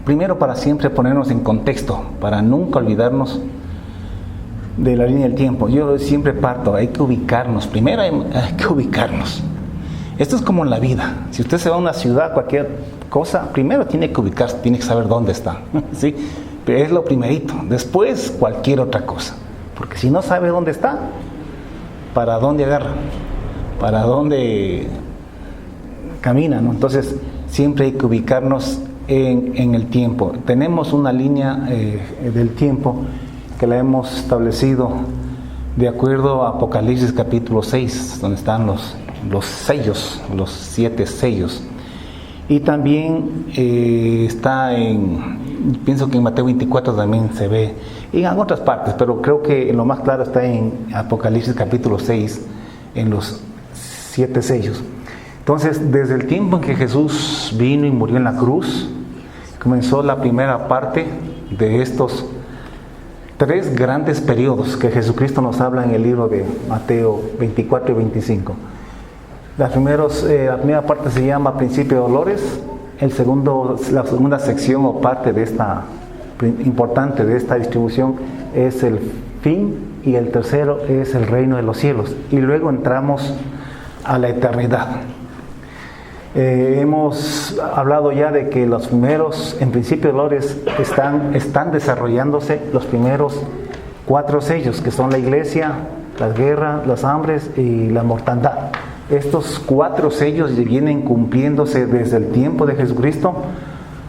primero para siempre ponernos en contexto, para nunca olvidarnos de la línea del tiempo. Yo siempre parto, hay que ubicarnos, primero hay que ubicarnos. Esto es como en la vida. Si usted se va a una ciudad, cualquier cosa, primero tiene que ubicarse, tiene que saber dónde está, ¿sí? Pero es lo primerito, después cualquier otra cosa. Porque si no sabe dónde está, ¿para dónde agarra? ¿Para dónde camina, ¿no? Entonces, siempre hay que ubicarnos en el tiempo. Tenemos una línea del tiempo que la hemos establecido de acuerdo a Apocalipsis capítulo 6, donde están los sellos, los 7 sellos. Y también está pienso que en Mateo 24 también se ve, y en otras partes, pero creo que lo más claro está en Apocalipsis capítulo 6, en los 7 sellos. Entonces, desde el tiempo en que Jesús vino y murió en la cruz, comenzó la primera parte de estos 3 grandes periodos que Jesucristo nos habla en el libro de Mateo 24 y 25. La primera parte se llama Principio de Dolores. La segunda sección o parte de importante de esta distribución es el fin, y el tercero es el reino de los cielos. Y luego entramos a la eternidad. Hemos hablado ya de que los primeros, en Principio de Dolores, están desarrollándose los primeros 4 sellos, que son la iglesia, las guerras, las hambres y la mortandad. Estos 4 sellos vienen cumpliéndose desde el tiempo de Jesucristo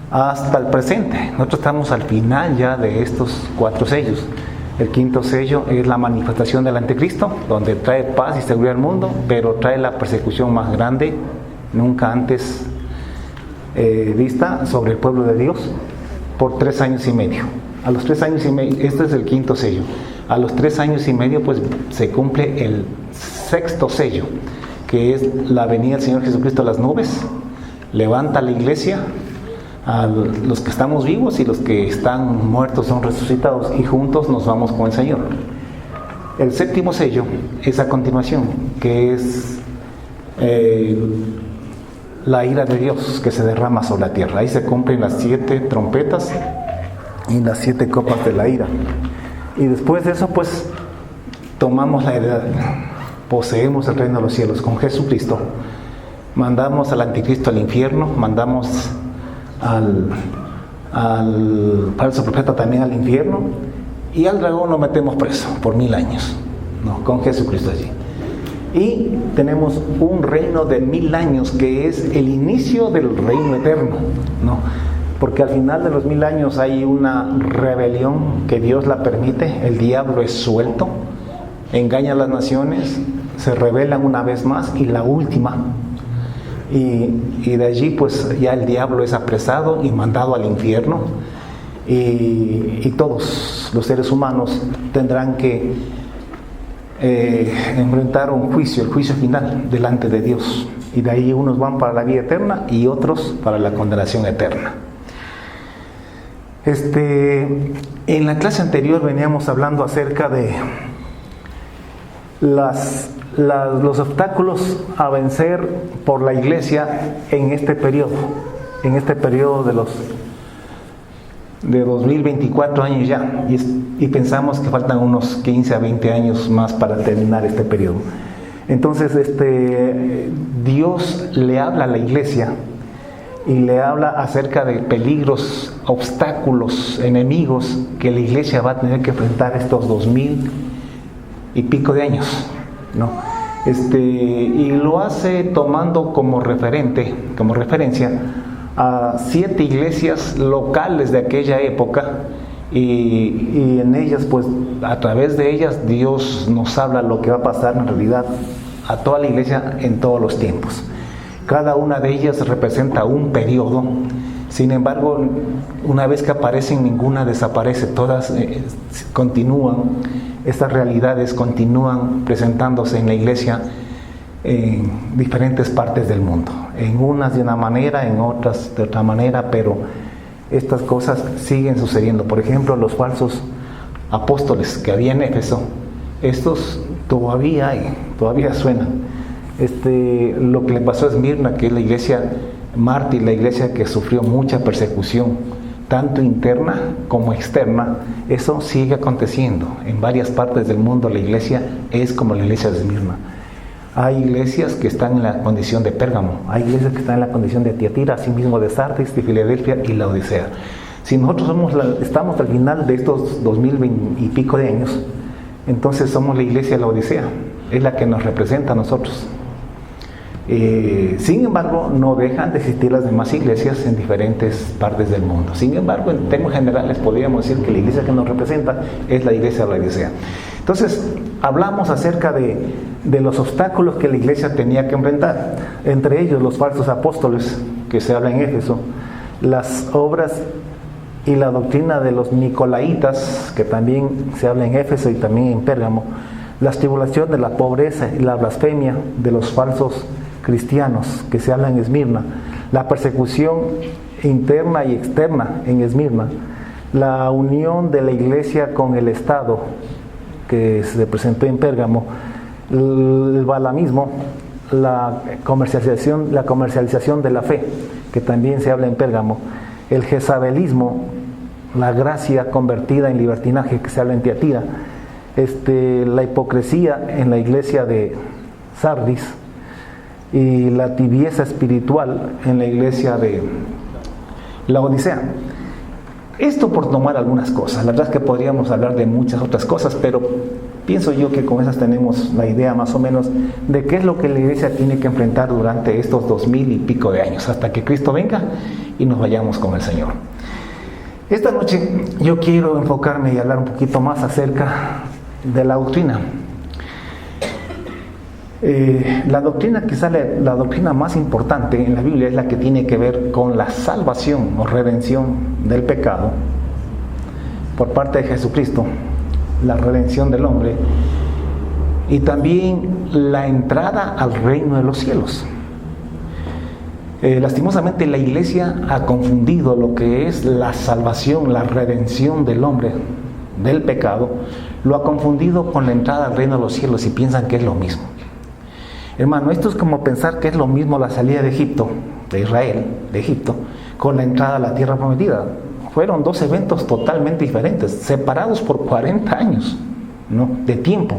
hasta el presente. Nosotros estamos al final ya de estos 4 sellos. El 5.º sello es la manifestación del anticristo, donde trae paz y seguridad al mundo, pero trae la persecución más grande, nunca antes vista, sobre el pueblo de Dios, por 3 años y medio. A los 3 años y medio, este es el 5.º sello. A los 3 años y medio, pues se cumple el 6.º sello, que es la venida del Señor Jesucristo a las nubes, levanta a la iglesia, a los que estamos vivos, y los que están muertos son resucitados, y juntos nos vamos con el Señor. El 7.º sello es a continuación, que es la ira de Dios que se derrama sobre la tierra. Ahí se cumplen las 7 trompetas y las 7 copas de la ira. Y después de eso, pues tomamos la heredad, poseemos el reino de los cielos con Jesucristo, mandamos al anticristo al infierno, mandamos al falso profeta también al infierno, y al dragón lo metemos preso por 1000 años, ¿no? Con Jesucristo allí. Y tenemos un reino de 1000 años, que es el inicio del reino eterno, ¿no? Porque al final de los 1000 años hay una rebelión que Dios la permite, el diablo es suelto, engaña a las naciones, se rebelan una vez más, y la última, y de allí pues ya el diablo es apresado y mandado al infierno, y todos los seres humanos tendrán que enfrentar un juicio, el juicio final delante de Dios, y de ahí unos van para la vida eterna y otros para la condenación eterna. En la clase anterior veníamos hablando acerca de los obstáculos a vencer por la iglesia en este periodo de 2024 años ya, y pensamos que faltan unos 15 a 20 años más para terminar este periodo. Entonces Dios le habla a la iglesia y le habla acerca de peligros, obstáculos, enemigos que la iglesia va a tener que enfrentar estos 2000 y pico de años, ¿no? Y lo hace tomando como referencia a 7 iglesias locales de aquella época, y en ellas, pues a través de ellas Dios nos habla lo que va a pasar en realidad a toda la iglesia en todos los tiempos. Cada una de ellas representa un periodo. Sin embargo, una vez que aparecen, ninguna desaparece, todas continúan. Estas realidades continúan presentándose en la iglesia en diferentes partes del mundo, en unas de una manera, en otras de otra manera, pero estas cosas siguen sucediendo. Por ejemplo, los falsos apóstoles que había en Éfeso, estos todavía suenan. Lo que le pasó a Esmirna, que es la iglesia mártir, la iglesia que sufrió mucha persecución tanto interna como externa, eso sigue aconteciendo. En varias partes del mundo la iglesia es como la iglesia de Esmirna. Hay iglesias que están en la condición de Pérgamo, hay iglesias que están en la condición de Tiatira, asimismo de Sardis, de Filadelfia y Laodicea. Si nosotros estamos al final de estos 2020 y pico de años, entonces somos la iglesia de Laodicea, es la que nos representa a nosotros. Sin embargo, no dejan de existir las demás iglesias en diferentes partes del mundo. Sin embargo, en términos generales podríamos decir que la iglesia que nos representa es la iglesia de Laodicea. Entonces, hablamos acerca de los obstáculos que la iglesia tenía que enfrentar, entre ellos los falsos apóstoles que se habla en Éfeso, las obras y la doctrina de los nicolaitas, que también se habla en Éfeso y también en Pérgamo, la tribulación de la pobreza y la blasfemia de los falsos cristianos que se habla en Esmirna, la persecución interna y externa en Esmirna, la unión de la iglesia con el Estado que se presentó en Pérgamo, el balamismo, la comercialización de la fe que también se habla en Pérgamo, el jezabelismo, la gracia convertida en libertinaje que se habla en Tiatira, la hipocresía en la iglesia de Sardis y la tibieza espiritual en la iglesia de Laodicea. Esto por tomar algunas cosas. La verdad es que podríamos hablar de muchas otras cosas, pero pienso yo que con esas tenemos la idea más o menos de qué es lo que la iglesia tiene que enfrentar durante estos 2000 y pico de años, hasta que Cristo venga y nos vayamos con el Señor. Esta noche yo quiero enfocarme y hablar un poquito más acerca de la doctrina. La doctrina, quizá la doctrina más importante en la Biblia es la que tiene que ver con la salvación o redención del pecado por parte de Jesucristo, la redención del hombre y también la entrada al reino de los cielos. Lastimosamente la iglesia ha confundido lo que es la salvación, la redención del hombre del pecado, lo ha confundido con la entrada al reino de los cielos y piensan que es lo mismo. Hermano, esto es como pensar que es lo mismo la salida de Egipto, de Israel, de Egipto, con la entrada a la tierra prometida. Fueron dos eventos totalmente diferentes, separados por 40 años, ¿no?, de tiempo.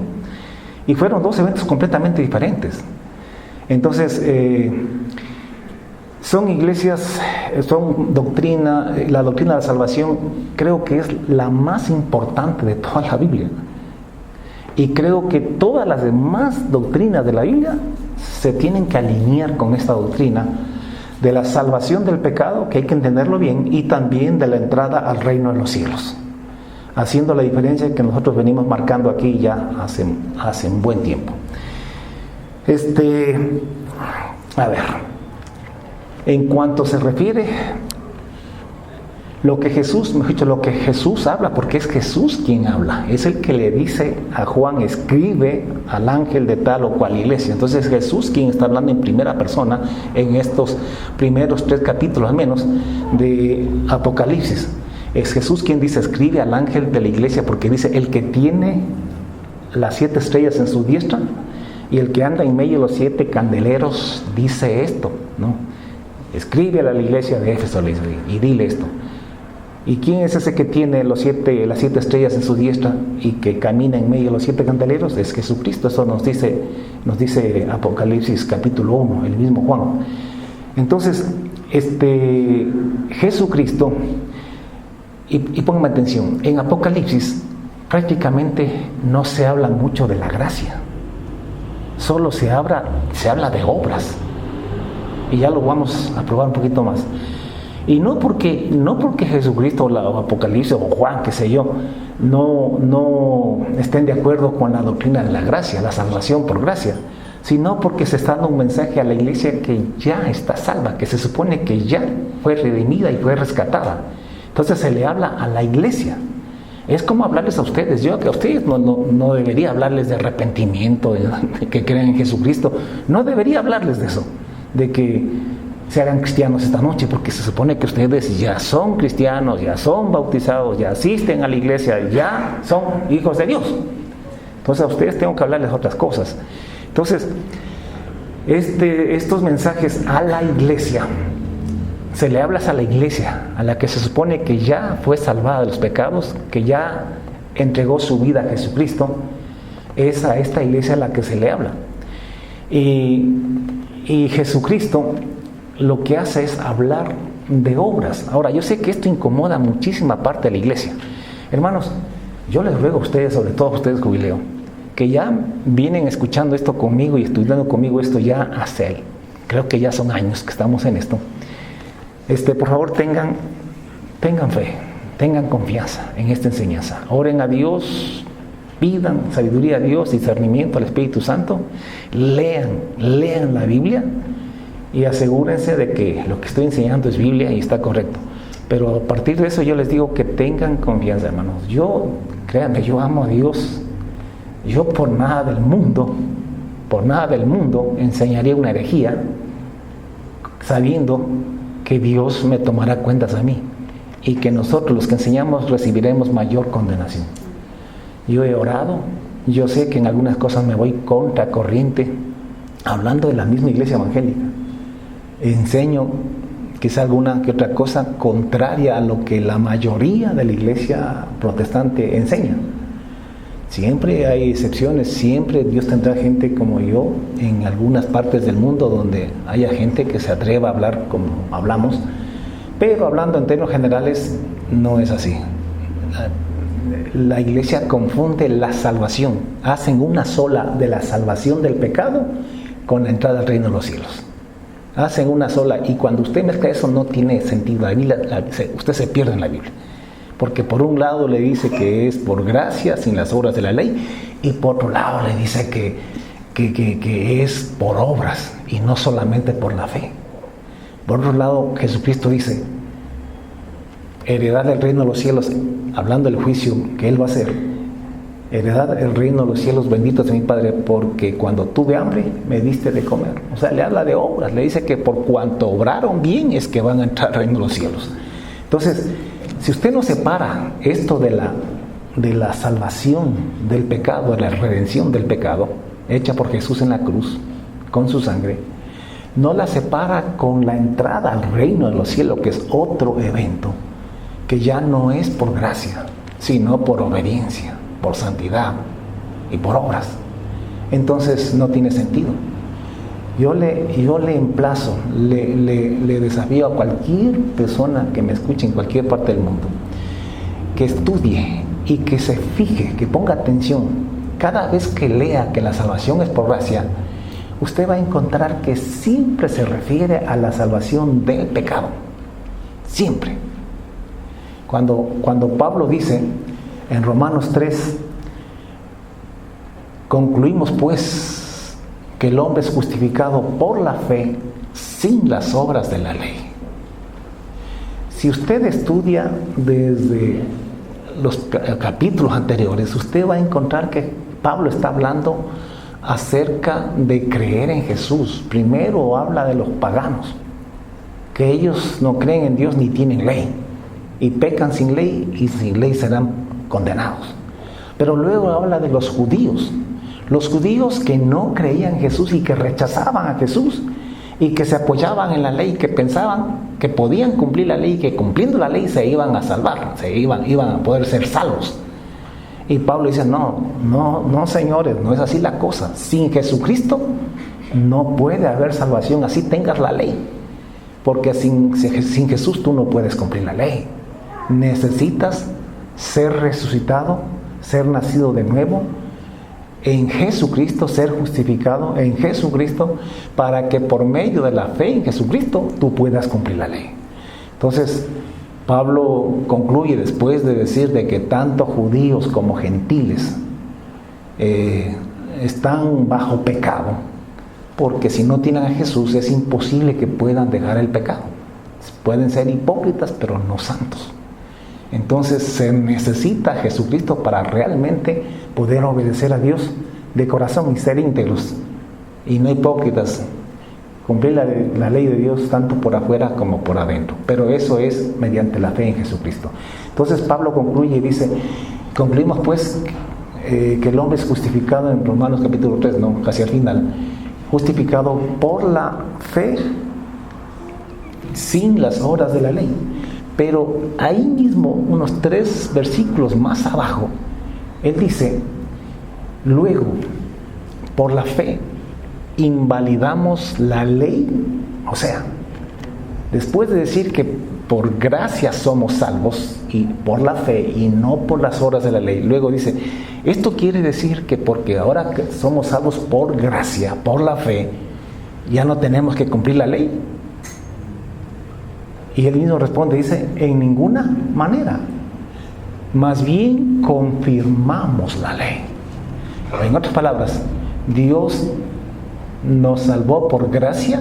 Y fueron dos eventos completamente diferentes. Entonces, son iglesias, son doctrina, la doctrina de la salvación creo que es la más importante de toda la Biblia. Y creo que todas las demás doctrinas de la Biblia se tienen que alinear con esta doctrina de la salvación del pecado, que hay que entenderlo bien, y también de la entrada al reino de los cielos, haciendo la diferencia que nosotros venimos marcando aquí ya hace un buen tiempo. A ver, en cuanto se refiere lo que Jesús habla, porque es Jesús quien habla, es el que le dice a Juan, escribe al ángel de tal o cual iglesia. Entonces Jesús quien está hablando en primera persona en estos primeros 3 capítulos al menos de Apocalipsis. Es Jesús quien dice, escribe al ángel de la iglesia, porque dice, el que tiene las 7 estrellas en su diestra y el que anda en medio de los 7 candeleros dice esto, ¿no? Escribe a la iglesia de Éfeso y dile esto. ¿Y quién es ese que tiene las 7 estrellas en su diestra y que camina en medio de los 7 candeleros? Es Jesucristo. Eso nos dice Apocalipsis capítulo 1, el mismo Juan. Entonces, Jesucristo, y pónganme atención, en Apocalipsis prácticamente no se habla mucho de la gracia, solo se habla de obras, y ya lo vamos a probar un poquito más. Y no porque Jesucristo o Apocalipsis o Juan, qué sé yo, no estén de acuerdo con la doctrina de la gracia, la salvación por gracia, sino porque se está dando un mensaje a la iglesia que ya está salva, que se supone que ya fue redimida y fue rescatada. Entonces se le habla a la iglesia. Es como hablarles a ustedes. Yo que a ustedes no debería hablarles de arrepentimiento, de que crean en Jesucristo. No debería hablarles de eso, de que se hagan cristianos esta noche, porque se supone que ustedes ya son cristianos, ya son bautizados, ya asisten a la iglesia, ya son hijos de Dios. Entonces a ustedes tengo que hablarles otras cosas. Entonces, estos mensajes a la iglesia se le habla a la iglesia, a la que se supone que ya fue salvada de los pecados, que ya entregó su vida a Jesucristo, es a esta iglesia a la que se le habla. Y Jesucristo lo que hace es hablar de obras. Ahora, yo sé que esto incomoda a muchísima parte de la iglesia. Hermanos, yo les ruego a ustedes, sobre todo a ustedes, Jubileo, que ya vienen escuchando esto conmigo y estudiando conmigo esto ya hace, creo que ya son años que estamos en esto. Por favor, tengan fe, tengan confianza en esta enseñanza. Oren a Dios, pidan sabiduría a Dios, discernimiento al Espíritu Santo, lean la Biblia y asegúrense de que lo que estoy enseñando es Biblia y está correcto. Pero a partir de eso yo les digo que tengan confianza, hermanos. Créanme, yo amo a Dios. Yo por nada del mundo enseñaría una herejía sabiendo que Dios me tomará cuentas a mí y que nosotros los que enseñamos recibiremos mayor condenación. Yo he orado, yo sé que en algunas cosas me voy contra corriente, hablando de la misma iglesia evangélica. Enseño quizá alguna que otra cosa contraria a lo que la mayoría de la iglesia protestante enseña. Siempre hay excepciones, siempre Dios tendrá gente como yo en algunas partes del mundo donde haya gente que se atreva a hablar como hablamos, pero hablando en términos generales no es así. La iglesia confunde la salvación, hacen una sola de la salvación del pecado con la entrada al reino de los cielos. Hacen una sola, y cuando usted mezcla eso no tiene sentido. La Biblia, usted se pierde en la Biblia. Porque por un lado le dice que es por gracia, sin las obras de la ley, y por otro lado le dice que es por obras y no solamente por la fe. Por otro lado, Jesucristo dice, heredad el reino de los cielos, hablando del juicio que Él va a hacer, heredad el reino de los cielos, bendito sea mi Padre, porque cuando tuve hambre me diste de comer. O sea, le habla de obras, le dice que por cuanto obraron bien es que van a entrar al reino de los cielos. Entonces, si usted no separa esto de la salvación del pecado, de la redención del pecado, hecha por Jesús en la cruz, con su sangre, no la separa con la entrada al reino de los cielos, que es otro evento, que ya no es por gracia, sino por obediencia, por santidad y por obras, entonces no tiene sentido. Yo le emplazo, le desafío a cualquier persona que me escuche en cualquier parte del mundo, que estudie y que se fije, que ponga atención. Cada vez que lea que la salvación es por gracia, usted va a encontrar que siempre se refiere a la salvación del pecado. Siempre. Cuando Pablo dice en Romanos 3, concluimos pues que el hombre es justificado por la fe sin las obras de la ley. Si usted estudia desde los capítulos anteriores, usted va a encontrar que Pablo está hablando acerca de creer en Jesús. Primero habla de los paganos, que ellos no creen en Dios ni tienen ley, y pecan sin ley y sin ley serán condenados. Pero luego habla de los judíos que no creían en Jesús y que rechazaban a Jesús y que se apoyaban en la ley, que pensaban que podían cumplir la ley y que cumpliendo la ley se iban a salvar, iban a poder ser salvos. Y Pablo dice, no señores, no es así la cosa. Sin Jesucristo no puede haber salvación, así tengas la ley, porque sin Jesús tú no puedes cumplir la ley. Necesitas ser resucitado, ser nacido de nuevo en Jesucristo, ser justificado en Jesucristo, para que por medio de la fe en Jesucristo tú puedas cumplir la ley. Entonces Pablo concluye, después de decir de que tanto judíos como gentiles están bajo pecado, porque si no tienen a Jesús es imposible que puedan dejar el pecado. Pueden ser hipócritas pero no santos. Entonces se necesita a Jesucristo para realmente poder obedecer a Dios de corazón y ser íntegros y no hipócritas, cumplir la ley de Dios tanto por afuera como por adentro, pero eso es mediante la fe en Jesucristo. Entonces Pablo concluye y dice, concluimos pues que el hombre es justificado en Romanos capítulo 3, casi al final, justificado por la fe sin las obras de la ley. Pero ahí mismo, unos 3 versículos más abajo, él dice, luego, por la fe, invalidamos la ley. O sea, después de decir que por gracia somos salvos, y por la fe, y no por las obras de la ley, luego dice, esto quiere decir que porque ahora que somos salvos por gracia, por la fe, ya no tenemos que cumplir la ley. Y él mismo responde, dice, en ninguna manera. Más bien confirmamos la ley. En otras palabras, Dios nos salvó por gracia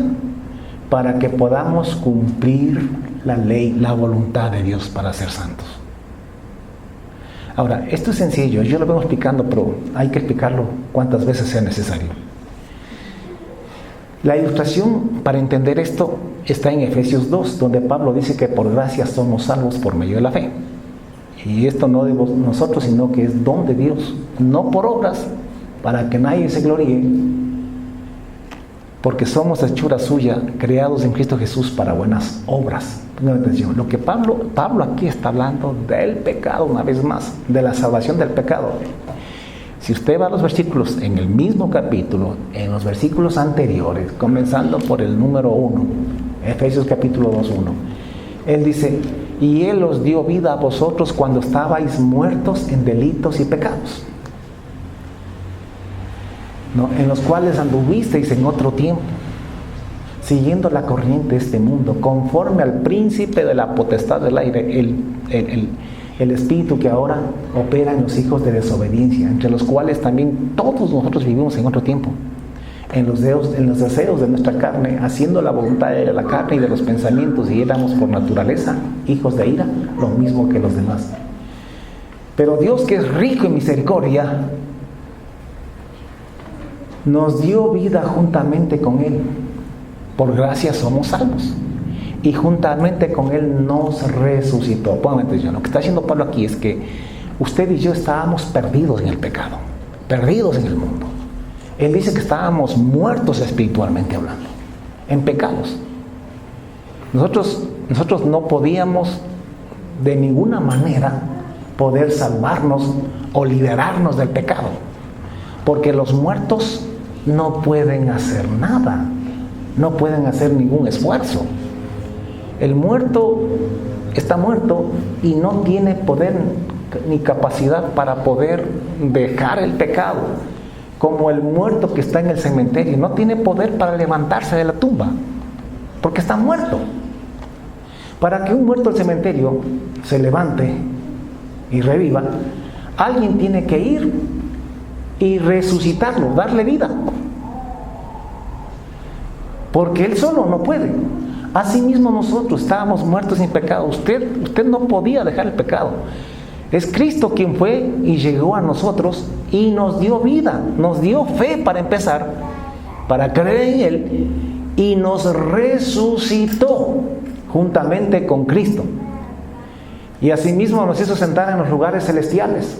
para que podamos cumplir la ley, la voluntad de Dios para ser santos. Ahora, esto es sencillo, yo lo vengo explicando, pero hay que explicarlo cuantas veces sea necesario. La ilustración para entender esto está en Efesios 2, donde Pablo dice que por gracia somos salvos por medio de la fe. Y esto no de nosotros, sino que es don de Dios, no por obras, para que nadie se gloríe, porque somos hechura suya, creados en Cristo Jesús para buenas obras. Pongan atención, lo que Pablo aquí está hablando del pecado, una vez más, de la salvación del pecado. Si usted va a los versículos en el mismo capítulo, en los versículos anteriores, comenzando por el número 1, Efesios capítulo 2:1, él dice, y Él os dio vida a vosotros cuando estabais muertos en delitos y pecados, ¿no? En los cuales anduvisteis en otro tiempo, siguiendo la corriente de este mundo, conforme al príncipe de la potestad del aire, el espíritu que ahora opera en los hijos de desobediencia, entre los cuales también todos nosotros vivimos en otro tiempo, en los deseos de nuestra carne, haciendo la voluntad de la carne y de los pensamientos, y éramos por naturaleza hijos de ira, lo mismo que los demás. Pero Dios, que es rico en misericordia, nos dio vida juntamente con Él. Por gracia somos salvos, y juntamente con Él nos resucitó. Pónganme atención, lo que está haciendo Pablo aquí es que usted y yo estábamos perdidos en el pecado, perdidos en el mundo. Él dice que estábamos muertos espiritualmente hablando, en pecados. Nosotros no podíamos de ninguna manera poder salvarnos o liberarnos del pecado, porque los muertos no pueden hacer nada, no pueden hacer ningún esfuerzo. El muerto está muerto y no tiene poder ni capacidad para poder dejar el pecado, como el muerto que está en el cementerio no tiene poder para levantarse de la tumba, porque está muerto. Para que un muerto del cementerio se levante y reviva, alguien tiene que ir y resucitarlo, darle vida, porque él solo no puede. Asimismo nosotros estábamos muertos sin pecado. Usted no podía dejar el pecado. Es Cristo quien fue y llegó a nosotros y nos dio vida, nos dio fe para empezar, para creer en Él, y nos resucitó juntamente con Cristo. Y asimismo nos hizo sentar en los lugares celestiales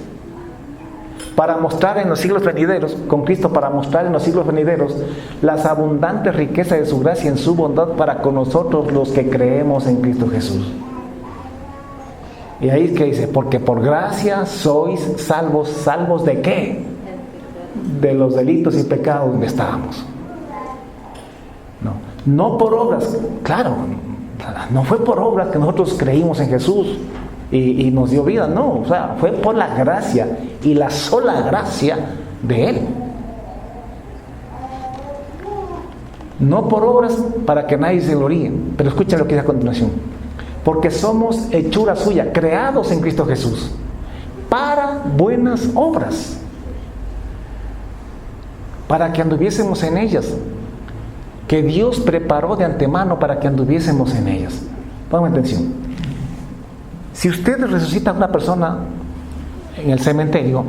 para mostrar en los siglos venideros, con Cristo, para mostrar en los siglos venideros las abundantes riquezas de su gracia en su bondad para con nosotros los que creemos en Cristo Jesús. Y ahí es que dice, porque por gracia sois salvos. ¿Salvos de qué? De los delitos y pecados donde estábamos. No por obras, claro, no fue por obras que nosotros creímos en Jesús y nos dio vida, no, o sea, fue por la gracia y la sola gracia de Él. No por obras para que nadie se gloríe, pero escucha lo que dice a continuación. Porque somos hechura suya, creados en Cristo Jesús, para buenas obras, para que anduviésemos en ellas, que Dios preparó de antemano para que anduviésemos en ellas. Pongan atención. Si usted resucita a una persona en el cementerio,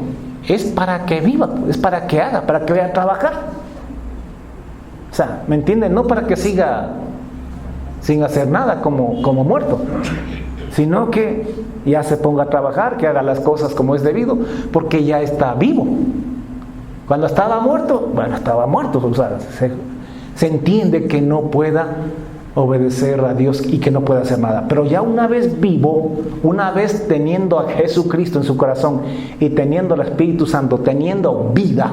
es para que viva, es para que haga, para que vaya a trabajar. O sea, ¿me entienden? No para que siga sin hacer nada como muerto, sino que ya se ponga a trabajar, que haga las cosas como es debido, porque ya está vivo. Cuando estaba muerto, bueno, estaba muerto, o sea, se entiende que no pueda obedecer a Dios y que no puede hacer nada. Pero ya una vez vivo, una vez teniendo a Jesucristo en su corazón y teniendo al Espíritu Santo, teniendo vida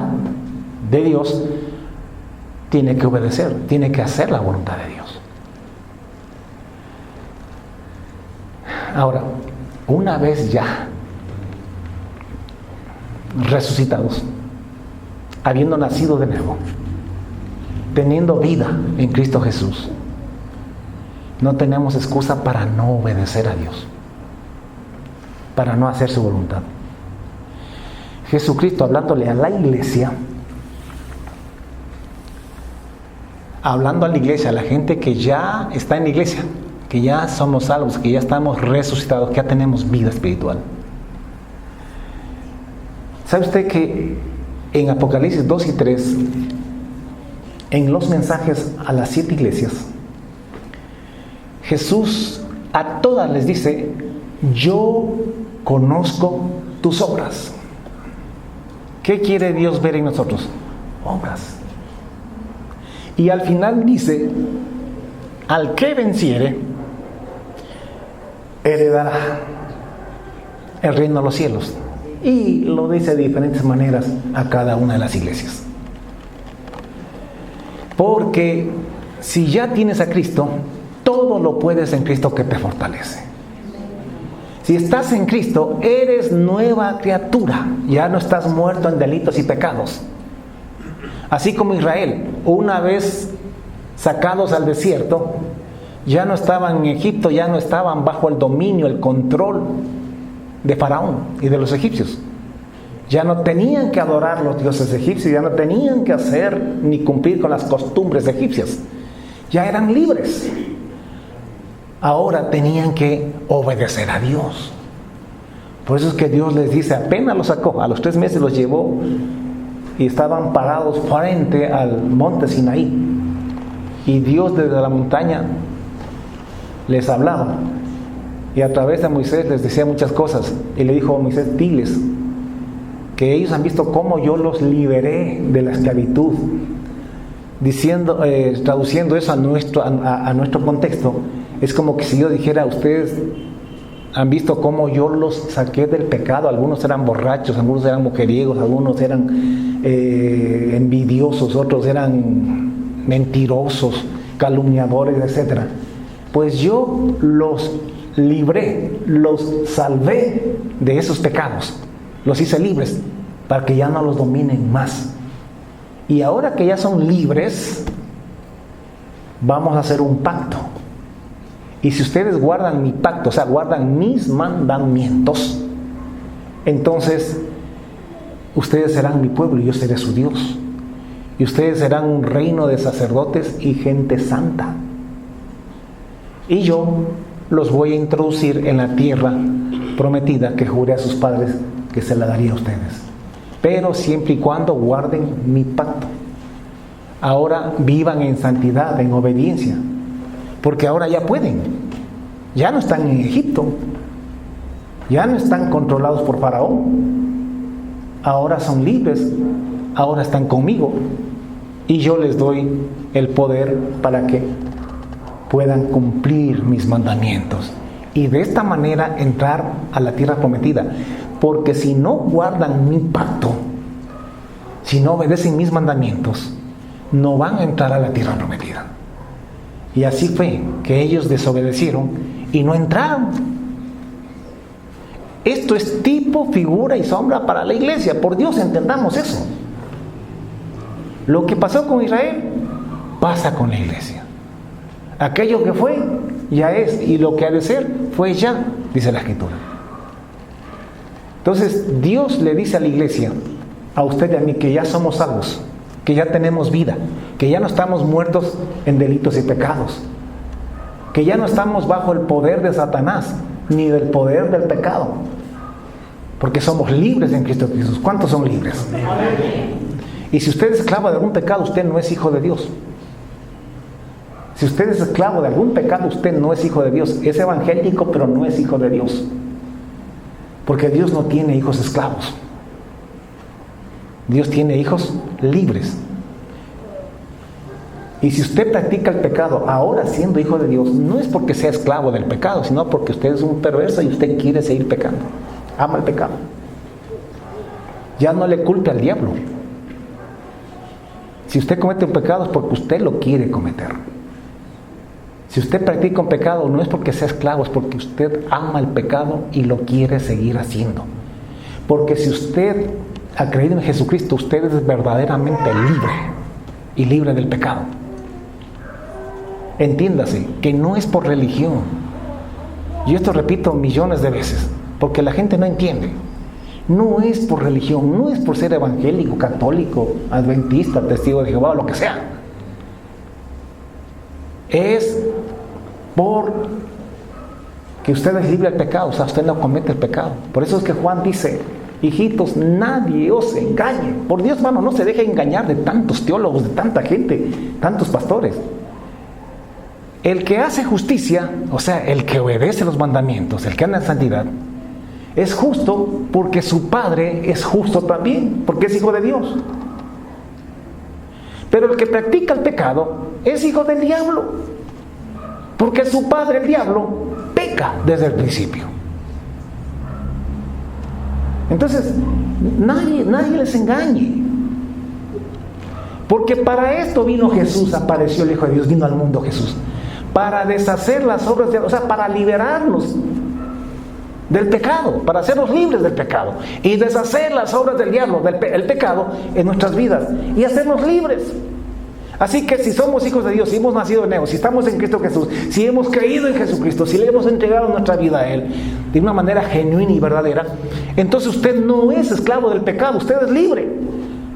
de Dios, tiene que obedecer, tiene que hacer la voluntad de Dios. Ahora, una vez ya resucitados, habiendo nacido de nuevo, teniendo vida en Cristo Jesús, no tenemos excusa para no obedecer a Dios, para no hacer su voluntad. Jesucristo, hablándole a la iglesia, hablando a la iglesia, a la gente que ya está en la iglesia, que ya somos salvos, que ya estamos resucitados, que ya tenemos vida espiritual. ¿Sabe usted que en Apocalipsis 2 y 3, en los mensajes a las 7 iglesias, Jesús a todas les dice: yo conozco tus obras? ¿Qué quiere Dios ver en nosotros? Obras. Y al final dice: al que venciere, heredará el reino de los cielos. Y lo dice de diferentes maneras a cada una de las iglesias. Porque si ya tienes a Cristo, todo lo puedes en Cristo que te fortalece. Si estás en Cristo, eres nueva criatura. Ya no estás muerto en delitos y pecados. Así como Israel, una vez sacados al desierto, ya no estaban en Egipto, ya no estaban bajo el dominio, el control de Faraón y de los egipcios. Ya no tenían que adorar a los dioses egipcios, ya no tenían que hacer ni cumplir con las costumbres egipcias. Ya eran libres. Ahora tenían que obedecer a Dios. Por eso es que Dios les dice, apenas los sacó, a los 3 meses los llevó y estaban parados frente al monte Sinaí. Y Dios desde la montaña les hablaba. Y a través de Moisés les decía muchas cosas. Y le dijo a Moisés: diles que ellos han visto cómo yo los liberé de la esclavitud. Diciendo, traduciendo eso a nuestro contexto, es como que si yo dijera: ustedes han visto cómo yo los saqué del pecado. Algunos eran borrachos, algunos eran mujeriegos, algunos eran envidiosos, otros eran mentirosos, calumniadores, etc. Pues yo los libré, los salvé de esos pecados, los hice libres para que ya no los dominen más. Y ahora que ya son libres, vamos a hacer un pacto. Y si ustedes guardan mi pacto, o sea, guardan mis mandamientos, entonces ustedes serán mi pueblo y yo seré su Dios. Y ustedes serán un reino de sacerdotes y gente santa. Y yo los voy a introducir en la tierra prometida que juré a sus padres que se la daría a ustedes. Pero siempre y cuando guarden mi pacto. Ahora vivan en santidad, en obediencia. Porque ahora ya pueden. Ya no están en Egipto. Ya no están controlados por Faraón. Ahora son libres. Ahora están conmigo. Y yo les doy el poder para que puedan cumplir mis mandamientos. Y de esta manera entrar a la tierra prometida. Porque si no guardan mi pacto, si no obedecen mis mandamientos, no van a entrar a la tierra prometida. Y así fue que ellos desobedecieron y no entraron. Esto es tipo, figura y sombra para la iglesia. Por Dios, entendamos eso. Lo que pasó con Israel, pasa con la iglesia. Aquello que fue, ya es. Y lo que ha de ser, fue ya, dice la Escritura. Entonces, Dios le dice a la iglesia, a usted y a mí, que ya somos salvos, que ya tenemos vida, que ya no estamos muertos en delitos y pecados, que ya no estamos bajo el poder de Satanás, ni del poder del pecado, porque somos libres en Cristo Jesús. ¿Cuántos son libres? Y si usted es esclavo de algún pecado, usted no es hijo de Dios. Si usted es esclavo de algún pecado, usted no es hijo de Dios. Es evangélico, pero no es hijo de Dios. Porque Dios no tiene hijos esclavos. Dios tiene hijos libres. Y si usted practica el pecado ahora siendo hijo de Dios, no es porque sea esclavo del pecado, sino porque usted es un perverso y usted quiere seguir pecando. Ama el pecado. Ya no le culpe al diablo. Si usted comete un pecado es porque usted lo quiere cometer. Si usted practica un pecado no es porque sea esclavo, es porque usted ama el pecado y lo quiere seguir haciendo. Porque si usted ha creído en Jesucristo, usted es verdaderamente libre y libre del pecado. Entiéndase que no es por religión. Yo esto repito millones de veces, porque la gente no entiende. No es por religión, no es por ser evangélico, católico, adventista, testigo de Jehová o lo que sea. Es por que usted es libre del pecado, o sea, usted no comete el pecado. Por eso es que Juan dice: hijitos, nadie os engañe. Por Dios, hermano, no se deje engañar de tantos teólogos, de tanta gente, tantos pastores. El que hace justicia, o sea, el que obedece los mandamientos, el que anda en santidad, es justo porque su Padre es justo también, porque es hijo de Dios. Pero el que practica el pecado es hijo del diablo, porque su padre, el diablo, peca desde el principio. Entonces, nadie les engañe. Porque para esto vino Jesús, apareció el Hijo de Dios, vino al mundo Jesús. Para deshacer las obras de, o sea, para liberarnos del pecado, para hacernos libres del pecado y deshacer las obras del diablo, el pecado en nuestras vidas y hacernos libres. Así que si somos hijos de Dios, si hemos nacido de nuevo, si estamos en Cristo Jesús, si hemos creído en Jesucristo, si le hemos entregado nuestra vida a Él de una manera genuina y verdadera, entonces usted no es esclavo del pecado, usted es libre.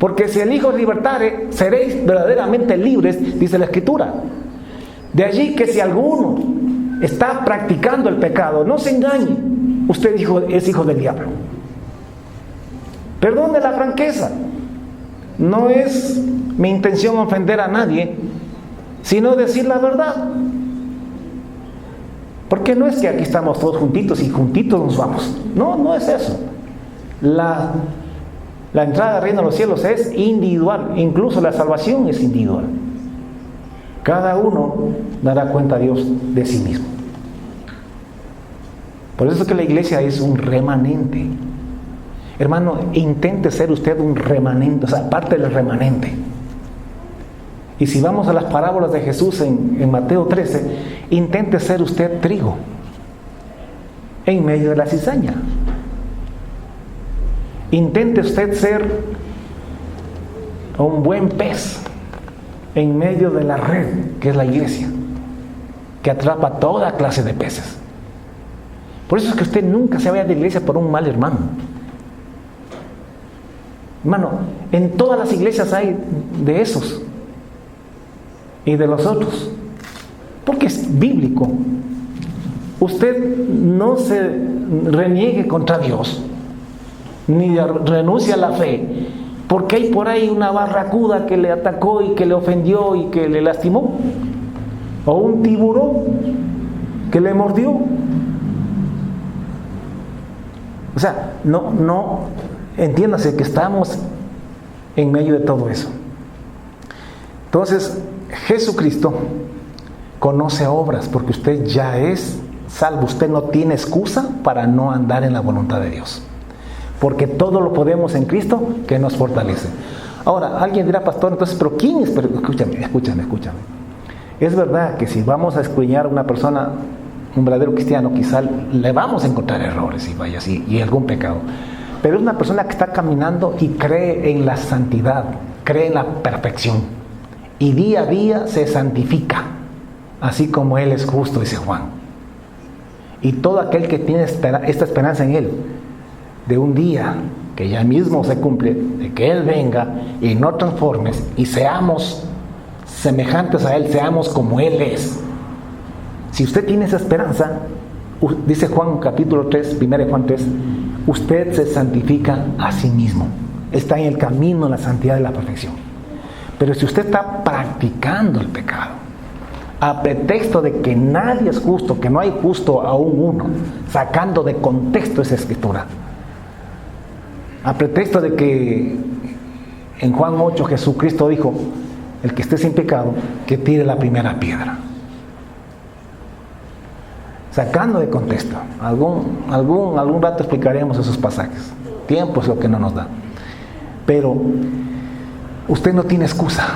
Porque si el Hijo os libertare, seréis verdaderamente libres, dice la Escritura. De allí que si alguno está practicando el pecado, no se engañe, usted es hijo del diablo. Perdone la franqueza. No es mi intención ofender a nadie, sino decir la verdad. Porque no es que aquí estamos todos juntitos y juntitos nos vamos. No es eso. La entrada al reino de los cielos es individual, incluso la salvación es individual. Cada uno dará cuenta a Dios de sí mismo. Por eso es que la iglesia es un remanente. Hermano, intente ser usted un remanente, o sea, parte del remanente. Y si vamos a las parábolas de Jesús en Mateo 13, intente ser usted trigo en medio de la cizaña. Intente usted ser un buen pez en medio de la red que es la iglesia, que atrapa toda clase de peces. Por eso es que usted nunca se vaya de la iglesia por un mal hermano. Hermano, en todas las iglesias hay de esos y de los otros, porque es bíblico. Usted no se reniegue contra Dios, ni renuncie a la fe, porque hay por ahí una barracuda que le atacó y que le ofendió y que le lastimó, o un tiburón que le mordió. O sea, no entiéndase que estamos en medio de todo eso. Entonces, Jesucristo conoce obras porque usted ya es salvo. Usted no tiene excusa para no andar en la voluntad de Dios, porque todo lo podemos en Cristo que nos fortalece. Ahora, alguien dirá: pastor, entonces, ¿pero quién es? Pero escúchame. Es verdad que si vamos a escudriñar a una persona, un verdadero cristiano, quizá le vamos a encontrar errores y algún pecado. Pero es una persona que está caminando y cree en la santidad, cree en la perfección. Y día a día se santifica, así como Él es justo, dice Juan. Y todo aquel que tiene esta esperanza en Él, de un día que ya mismo se cumple, de que Él venga y nos transformes y seamos semejantes a Él, seamos como Él es. Si usted tiene esa esperanza, dice Juan capítulo 3, 1 Juan 3, usted se santifica a sí mismo. Está en el camino de la santidad y la perfección. Pero si usted está practicando el pecado, a pretexto de que nadie es justo, que no hay justo aún uno, sacando de contexto esa escritura, a pretexto de que en Juan 8 Jesucristo dijo: el que esté sin pecado, que tire la primera piedra. Sacando de contexto, algún rato explicaremos esos pasajes. Tiempo es lo que no nos da. Pero usted no tiene excusa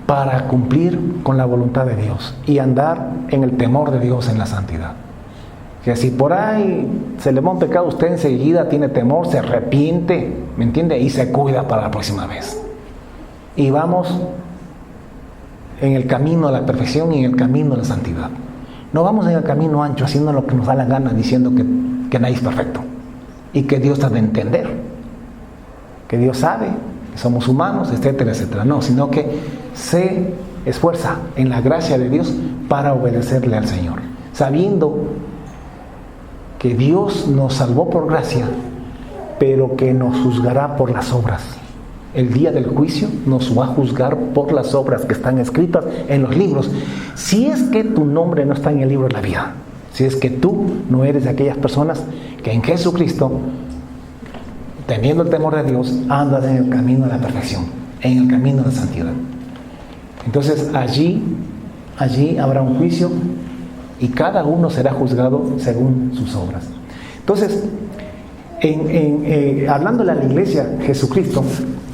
para cumplir con la voluntad de Dios y andar en el temor de Dios, en la santidad. Que si por ahí se le va un pecado, usted enseguida tiene temor, se arrepiente, ¿me entiende? Y se cuida para la próxima vez. Y vamos en el camino a la perfección y en el camino a la santidad. No vamos en el camino ancho haciendo lo que nos da la gana, diciendo que nadie es perfecto y que Dios ha de entender, que Dios sabe que somos humanos, etcétera, etcétera. No, sino que se esfuerza en la gracia de Dios para obedecerle al Señor, sabiendo que Dios nos salvó por gracia, pero que nos juzgará por las obras. El día del juicio nos va a juzgar por las obras que están escritas en los libros. Si es que tu nombre no está en el libro de la vida, si es que tú no eres de aquellas personas que en Jesucristo, teniendo el temor de Dios, andas en el camino de la perfección, en el camino de la santidad. Entonces allí habrá un juicio y cada uno será juzgado según sus obras. Entonces, hablándole a la iglesia, Jesucristo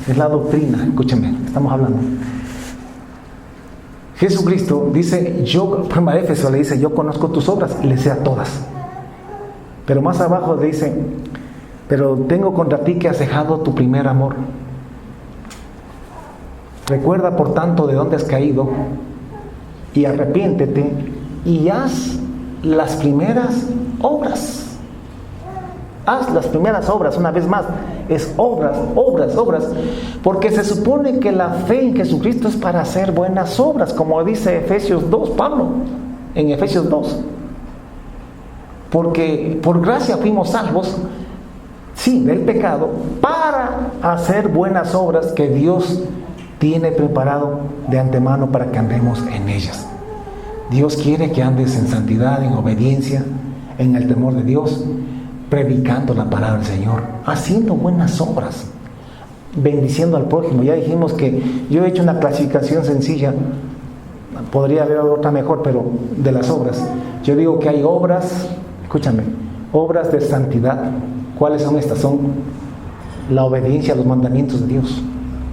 es la doctrina. Escúchenme, estamos hablando. Jesucristo dice, por Éfeso le dice, yo conozco tus obras y le sé a todas. Pero más abajo le dice, pero tengo contra ti que has dejado tu primer amor. Recuerda por tanto de dónde has caído y arrepiéntete y haz las primeras obras. Haz las primeras obras, una vez más, es obras, porque se supone que la fe en Jesucristo es para hacer buenas obras, como dice Efesios 2, Pablo, en Efesios 2. Porque por gracia fuimos salvos, sí, del pecado, para hacer buenas obras que Dios tiene preparado de antemano para que andemos en ellas. Dios quiere que andes en santidad, en obediencia, en el temor de Dios, predicando la palabra del Señor, haciendo buenas obras, bendiciendo al prójimo. Ya dijimos que yo he hecho una clasificación sencilla, podría haber otra mejor, pero de las obras. Yo digo que hay obras, escúchame, obras de santidad. ¿Cuáles son estas? Son la obediencia a los mandamientos de Dios.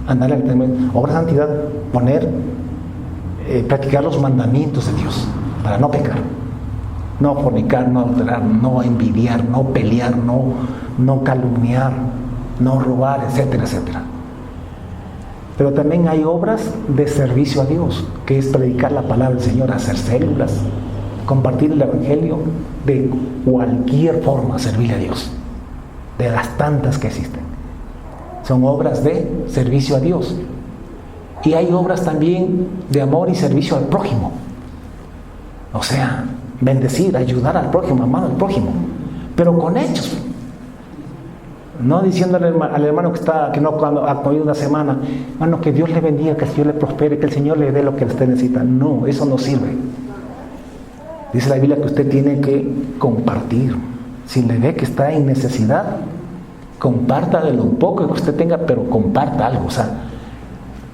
Andar en el obra de santidad, practicar los mandamientos de Dios para no pecar. No fornicar, no adulterar, no envidiar, no pelear, no calumniar, no robar, etcétera, etcétera. Pero también hay obras de servicio a Dios, que es predicar la palabra del Señor, hacer células, compartir el Evangelio, de cualquier forma servirle a Dios, de las tantas que existen. Son obras de servicio a Dios. Y hay obras también de amor y servicio al prójimo. O sea, bendecir, ayudar al prójimo, amar al prójimo, pero con hechos. No diciéndole al hermano que no ha comido una semana, hermano, que Dios le bendiga, que el Señor le prospere, que el Señor le dé lo que usted necesita. No, eso no sirve. Dice la Biblia que usted tiene que compartir. Si le ve que está en necesidad, comparta de lo poco que usted tenga, pero comparta algo, o sea,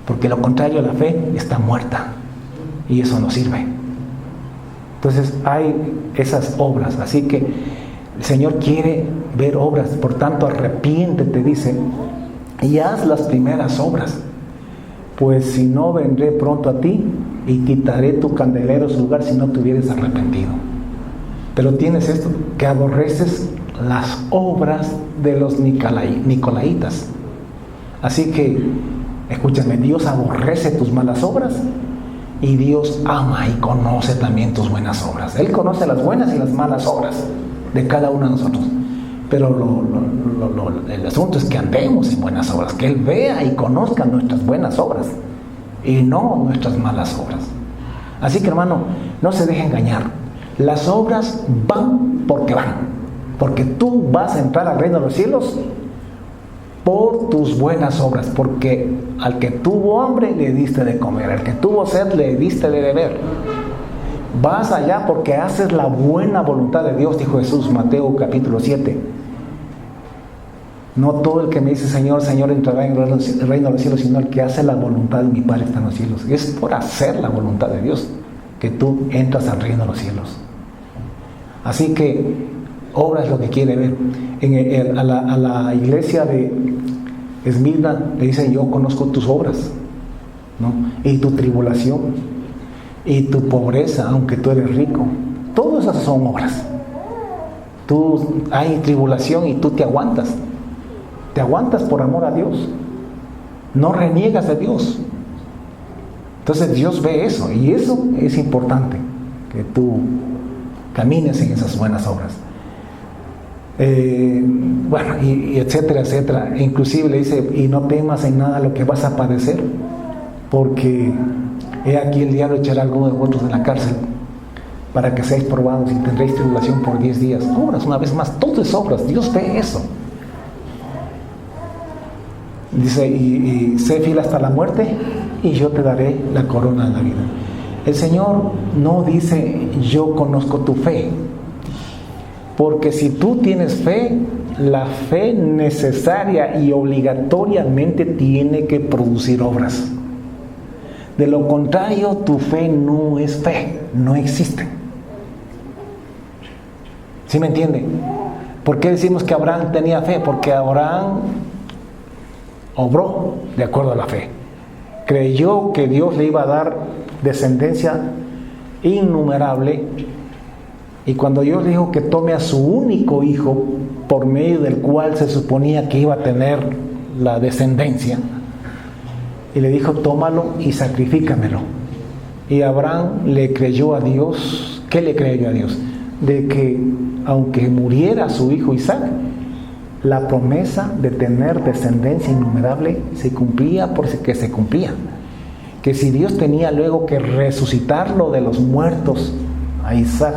porque lo contrario a la fe está muerta y eso no sirve. Entonces hay esas obras, así que el Señor quiere ver obras, por tanto arrepiéntete, dice, y haz las primeras obras, pues si no vendré pronto a ti y quitaré tu candelero de su lugar si no te hubieres arrepentido. Pero tienes esto, que aborreces las obras de los nicolaitas. Así que, escúchame, Dios aborrece tus malas obras y Dios ama y conoce también tus buenas obras. Él conoce las buenas y las malas obras de cada uno de nosotros. Pero el asunto es que andemos en buenas obras, que Él vea y conozca nuestras buenas obras y no nuestras malas obras. Así que, hermano, no se deje engañar. Las obras van porque van. Porque tú vas a entrar al reino de los cielos por tus buenas obras. Porque al que tuvo hambre le diste de comer, al que tuvo sed le diste de beber. Vas allá porque haces la buena voluntad de Dios, dijo Jesús, Mateo capítulo 7. No todo el que me dice Señor, Señor entrará en el reino de los cielos, sino el que hace la voluntad de mi Padre que está en los cielos. Es por hacer la voluntad de Dios que tú entras al reino de los cielos. Así que obra es lo que quiere ver. A la iglesia de Esmirna le dice: yo conozco tus obras, ¿no? Y tu tribulación y tu pobreza, aunque tú eres rico. Todas esas son obras. Hay tribulación y tú te aguantas. Te aguantas por amor a Dios. No reniegas de Dios. Entonces Dios ve eso, y eso es importante, que tú camines en esas buenas obras. Bueno, y etcétera, etcétera. Inclusive le dice: y no temas en nada lo que vas a padecer, porque he aquí el diablo echará a alguno de vosotros en la cárcel, para que seáis probados y tendréis tribulación por 10 días. Obras, una vez más, todo es obras. Dios ve eso. Dice: y sé fiel hasta la muerte, y yo te daré la corona de la vida. El Señor no dice: yo conozco tu fe, porque si tú tienes fe, la fe necesaria y obligatoriamente tiene que producir obras. De lo contrario, tu fe no es fe, no existe. ¿Sí me entiende? ¿Por qué decimos que Abraham tenía fe? Porque Abraham obró de acuerdo a la fe. Creyó que Dios le iba a dar descendencia innumerable, y cuando Dios le dijo que tome a su único hijo, por medio del cual se suponía que iba a tener la descendencia, y le dijo: tómalo y sacrifícamelo. Y Abraham le creyó a Dios. ¿Qué le creyó a Dios? De que aunque muriera su hijo Isaac, la promesa de tener descendencia innumerable se cumplía, porque se cumplía. Que si Dios tenía luego que resucitarlo de los muertos a Isaac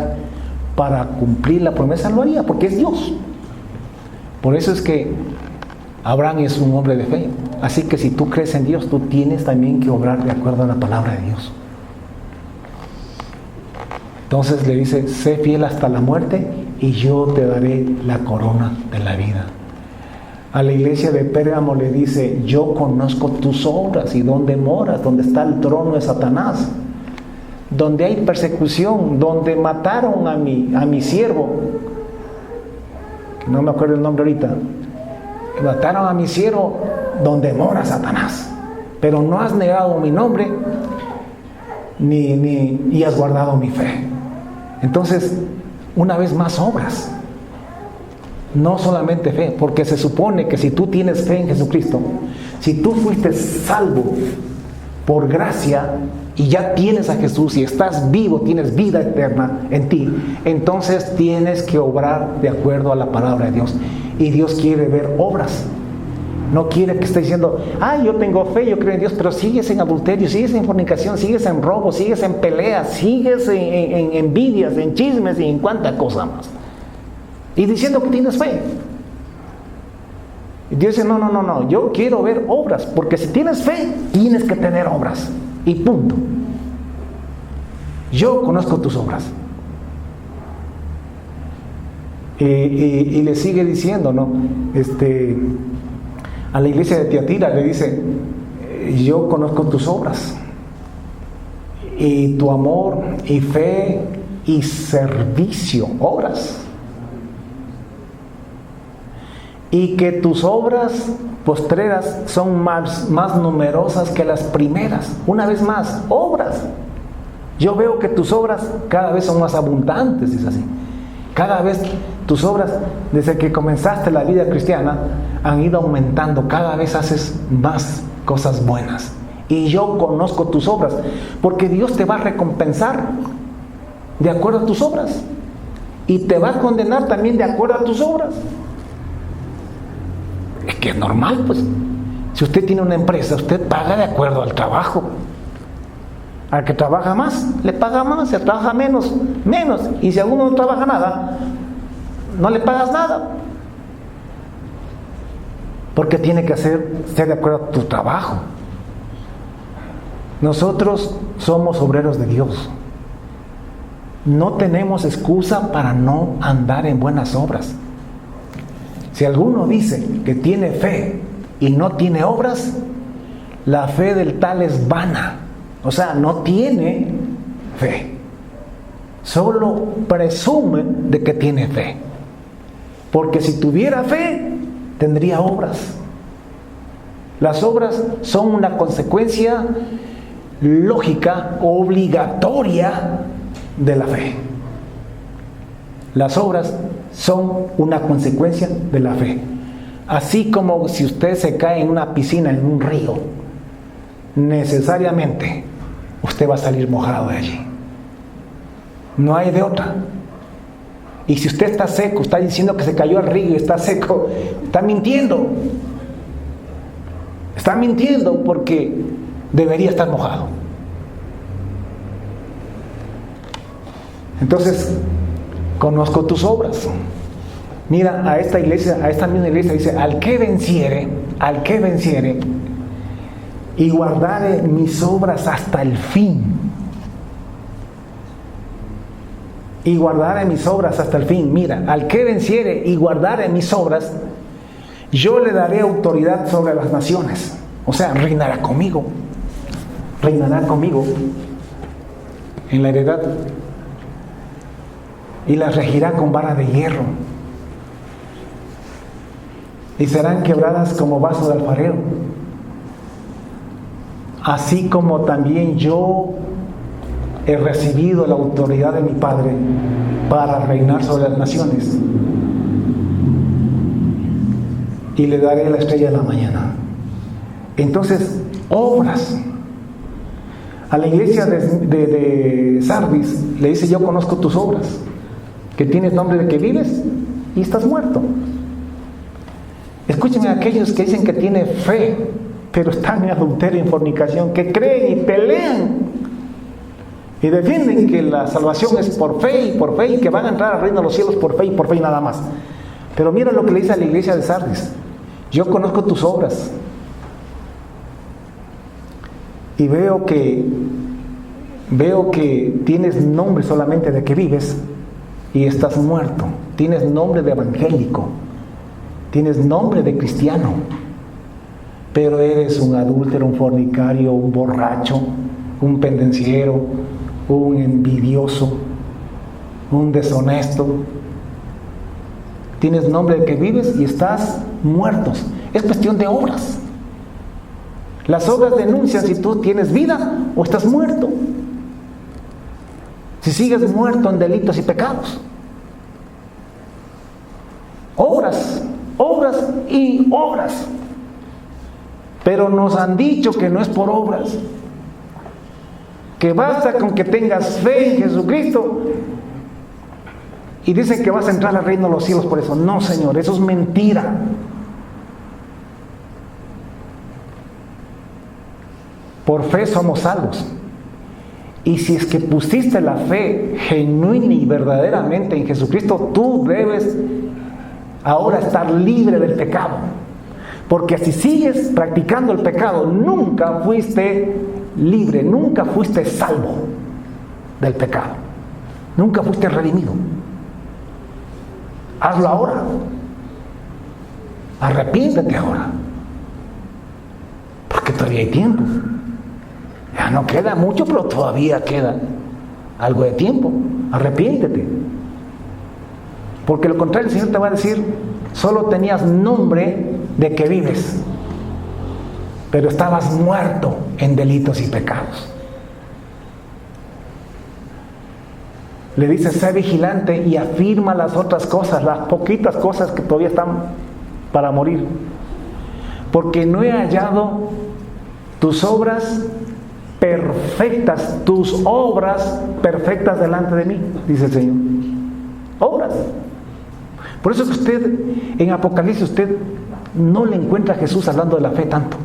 para cumplir la promesa, lo haría, porque es Dios. Por eso es que Abraham es un hombre de fe. Así que si tú crees en Dios, tú tienes también que obrar de acuerdo a la palabra de Dios. Entonces le dice: sé fiel hasta la muerte, y yo te daré la corona de la vida. A la iglesia de Pérgamo le dice: yo conozco tus obras y dónde moras, donde está el trono de Satanás, donde hay persecución, donde mataron a mi siervo, que no me acuerdo el nombre ahorita. Mataron a mi siervo, donde mora Satanás, pero no has negado mi nombre y has guardado mi fe. Entonces, una vez más, obras, no solamente fe, porque se supone que si tú tienes fe en Jesucristo, si tú fuiste salvo por gracia y ya tienes a Jesús y estás vivo, tienes vida eterna en ti, entonces tienes que obrar de acuerdo a la palabra de Dios. Y Dios quiere ver obras. No quiere que estés diciendo: yo tengo fe, yo creo en Dios, pero sigues en adulterio, sigues en fornicación, sigues en robo, sigues en peleas, sigues en envidias, en chismes y en cuánta cosa más. Y diciendo que tienes fe. Y Dios dice: no, yo quiero ver obras, porque si tienes fe, tienes que tener obras. Y punto. Yo conozco tus obras. Y le sigue diciendo, ¿no? A la iglesia de Tiatira le dice: yo conozco tus obras, y tu amor, y fe, y servicio, obras. Y que tus obras postreras son más numerosas que las primeras. Una vez más, obras. Yo veo que tus obras cada vez son más abundantes, es así. Cada vez tus obras, desde que comenzaste la vida cristiana, han ido aumentando. Cada vez haces más cosas buenas. Y yo conozco tus obras, porque Dios te va a recompensar de acuerdo a tus obras, y te va a condenar también de acuerdo a tus obras. Es que es normal, pues. Si usted tiene una empresa, usted paga de acuerdo al trabajo. Al que trabaja más, le paga más. Si trabaja menos. Y si alguno no trabaja nada, no le pagas nada. Porque tiene que ser de acuerdo a tu trabajo. Nosotros somos obreros de Dios. No tenemos excusa para no andar en buenas obras. Si alguno dice que tiene fe y no tiene obras, la fe del tal es vana. O sea, no tiene fe. Solo presume de que tiene fe. Porque si tuviera fe, tendría obras. Las obras son una consecuencia lógica, obligatoria de la fe. Las obras son una consecuencia de la fe. Así como si usted se cae en una piscina, en un río, necesariamente usted va a salir mojado de allí. No hay de otra. Y si usted está seco, está diciendo que se cayó al río y está seco, está mintiendo. Está mintiendo porque debería estar mojado. Entonces, conozco tus obras. Mira, a esta iglesia, a esta misma iglesia dice, al que venciere, y guardare mis obras hasta el fin. Y guardare mis obras hasta el fin. Mira, al que venciere y guardare mis obras, yo le daré autoridad sobre las naciones. O sea, reinará conmigo en la heredad, y las regirá con vara de hierro, y serán quebradas como vaso de alfarero, así como también yo he recibido la autoridad de mi Padre para reinar sobre las naciones, y le daré la estrella de la mañana. Entonces, obras. A la iglesia de Sardis le dice, yo conozco tus obras, que tienes nombre de que vives y estás muerto. Escúchenme a aquellos que dicen que tienen fe, pero están en adulterio y en fornicación, que creen y pelean y defienden que la salvación es por fe y que van a entrar al reino de los cielos por fe y nada más. Pero mira lo que le dice a la iglesia de Sardis: yo conozco tus obras y veo que tienes nombre solamente de que vives y estás muerto. Tienes nombre de evangélico, tienes nombre de cristiano, pero eres un adúltero, un fornicario, un borracho, un pendenciero, un envidioso, un deshonesto. Tienes nombre de que vives y estás muertos. Es cuestión de obras. Las obras denuncian si tú tienes vida o estás muerto. Si sigues muerto en delitos y pecados. Obras y obras. Pero nos han dicho que no es por obras, que basta con que tengas fe en Jesucristo y dicen que vas a entrar al reino de los cielos por eso. No, Señor, eso es mentira. Por fe somos salvos. Y si es que pusiste la fe genuina y verdaderamente en Jesucristo, tú debes ahora estar libre del pecado. Porque si sigues practicando el pecado, nunca fuiste libre, nunca fuiste salvo del pecado. Nunca fuiste redimido. Hazlo ahora. Arrepiéntete ahora. Porque todavía hay tiempo. Ya no queda mucho, pero todavía queda algo de tiempo. Arrepiéntete. Porque lo contrario, el Señor te va a decir, solo tenías nombre de que vives, pero estabas muerto en delitos y pecados. Le dice, sé vigilante y afirma las otras cosas, las poquitas cosas que todavía están para morir. Porque no he hallado tus obras perfectas, tus obras perfectas delante de mí, dice el Señor. Obras. Por eso que usted, en Apocalipsis, usted no le encuentra a Jesús hablando de la fe tanto.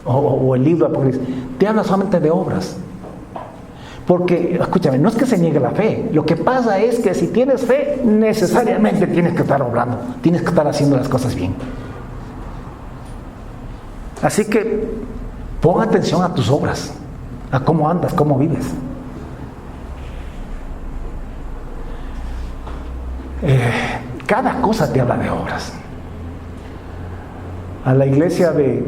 O el libro de Apocalipsis. Te habla solamente de obras. Porque, escúchame, no es que se niegue la fe. Lo que pasa es que si tienes fe, necesariamente tienes que estar obrando. Tienes que estar haciendo las cosas bien. Así que, pon atención a tus obras. A cómo andas, cómo vives. Cada cosa te habla de obras. A la iglesia de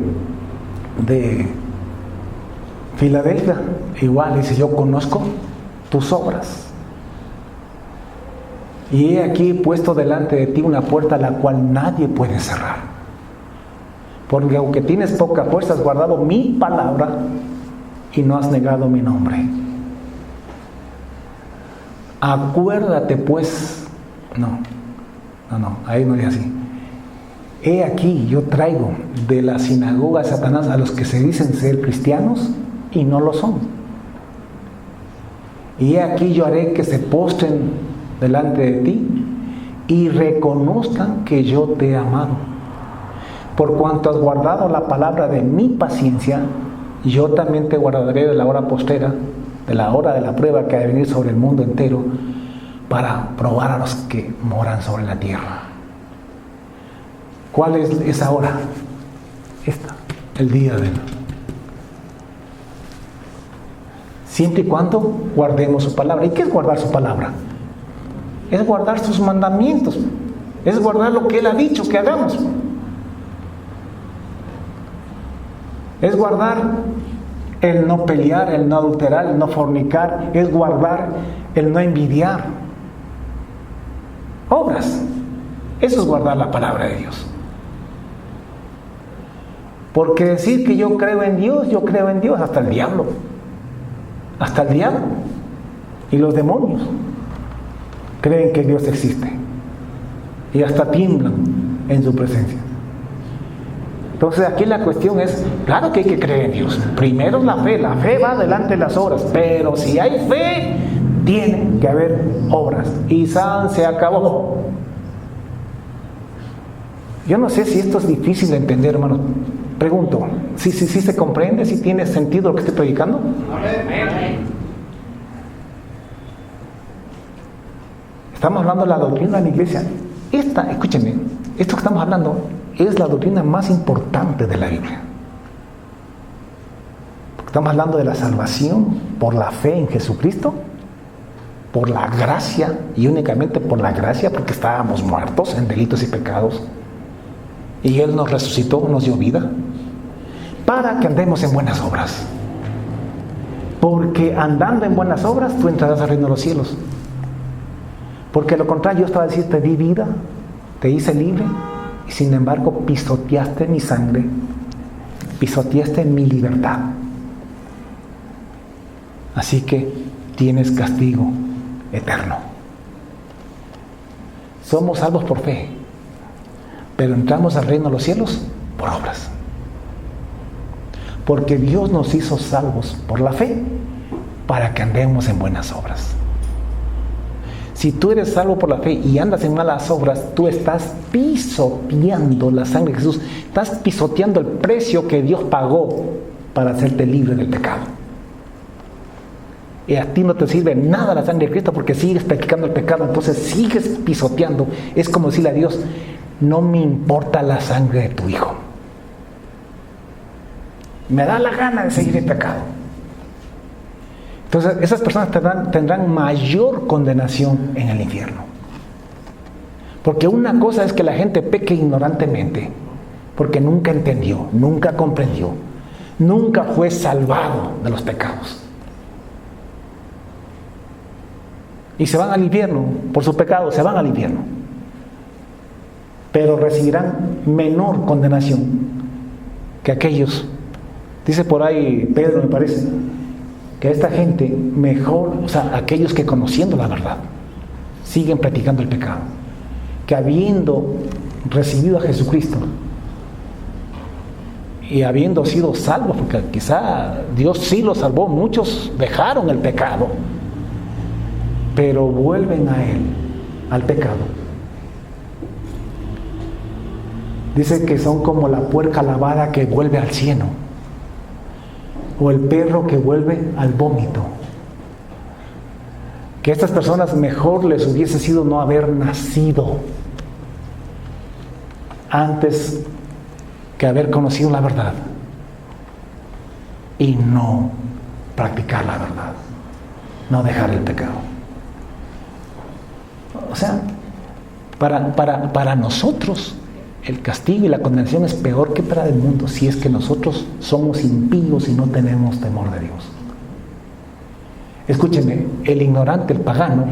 Filadelfia, igual dice, yo conozco tus obras. Y he aquí puesto delante de ti una puerta la cual nadie puede cerrar. Porque aunque tienes poca fuerza, has guardado mi palabra y no has negado mi nombre. Acuérdate pues, no, ahí no es así. He aquí, yo traigo de la sinagoga de Satanás a los que se dicen ser cristianos y no lo son. Y he aquí, yo haré que se postren delante de ti y reconozcan que yo te he amado. Por cuanto has guardado la palabra de mi paciencia, yo también te guardaré de la hora postera, de la hora de la prueba que ha de venir sobre el mundo entero, para probar a los que moran sobre la tierra. ¿Cuál es esa hora? Esta, el día de... Siempre y cuando guardemos su palabra. ¿Y qué es guardar su palabra? Es guardar sus mandamientos. Es guardar lo que Él ha dicho que hagamos. Es guardar el no pelear, el no adulterar, el no fornicar. Es guardar el no envidiar. Obras. Eso es guardar la palabra de Dios. Porque decir que yo creo en Dios hasta el diablo. Hasta el diablo y los demonios creen que Dios existe y hasta tiemblan en su presencia. Entonces aquí la cuestión es, claro que hay que creer en Dios. Primero la fe va delante de las obras, pero si hay fe, tiene que haber obras. Y se acabó. Yo no sé si esto es difícil de entender, hermano. Pregunto, ¿sí se comprende? ¿Sí tiene sentido lo que estoy predicando? Estamos hablando de la doctrina de la iglesia. Escúchenme, esto que estamos hablando es la doctrina más importante de la Biblia. Porque estamos hablando de la salvación por la fe en Jesucristo, por la gracia y únicamente por la gracia, porque estábamos muertos en delitos y pecados. Y Él nos resucitó, nos dio vida, para que andemos en buenas obras. Porque andando en buenas obras, tú entrarás al reino de los cielos. Porque lo contrario, yo estaba a decir, te di vida, te hice libre, y sin embargo pisoteaste mi sangre, pisoteaste mi libertad. Así que tienes castigo eterno. Somos salvos por fe, pero entramos al reino de los cielos por obras. Porque Dios nos hizo salvos por la fe para que andemos en buenas obras. Si tú eres salvo por la fe y andas en malas obras, tú estás pisoteando la sangre de Jesús. Estás pisoteando el precio que Dios pagó para hacerte libre del pecado. Y a ti no te sirve nada la sangre de Cristo porque sigues practicando el pecado, entonces sigues pisoteando. Es como decirle a Dios, no me importa la sangre de tu hijo. Me da la gana de seguir el pecado. Entonces esas personas tendrán mayor condenación en el infierno. Porque una cosa es que la gente peque ignorantemente, porque nunca entendió, nunca comprendió, nunca fue salvado de los pecados. Y se van al infierno, por sus pecados se van al infierno. Pero recibirán menor condenación que aquellos. Dice por ahí Pedro, me parece, que esta gente mejor, o sea, aquellos que conociendo la verdad, siguen practicando el pecado, que habiendo recibido a Jesucristo y habiendo sido salvos, porque quizá Dios sí los salvó, muchos dejaron el pecado, pero vuelven a Él, al pecado. Dice que son como la puerca lavada que vuelve al cieno, o el perro que vuelve al vómito. Que a estas personas mejor les hubiese sido no haber nacido antes que haber conocido la verdad y no practicar la verdad, no dejar el pecado. O sea, Para nosotros, el castigo y la condenación es peor que para el mundo si es que nosotros somos impíos y no tenemos temor de Dios. Escúchenme, el ignorante, el pagano,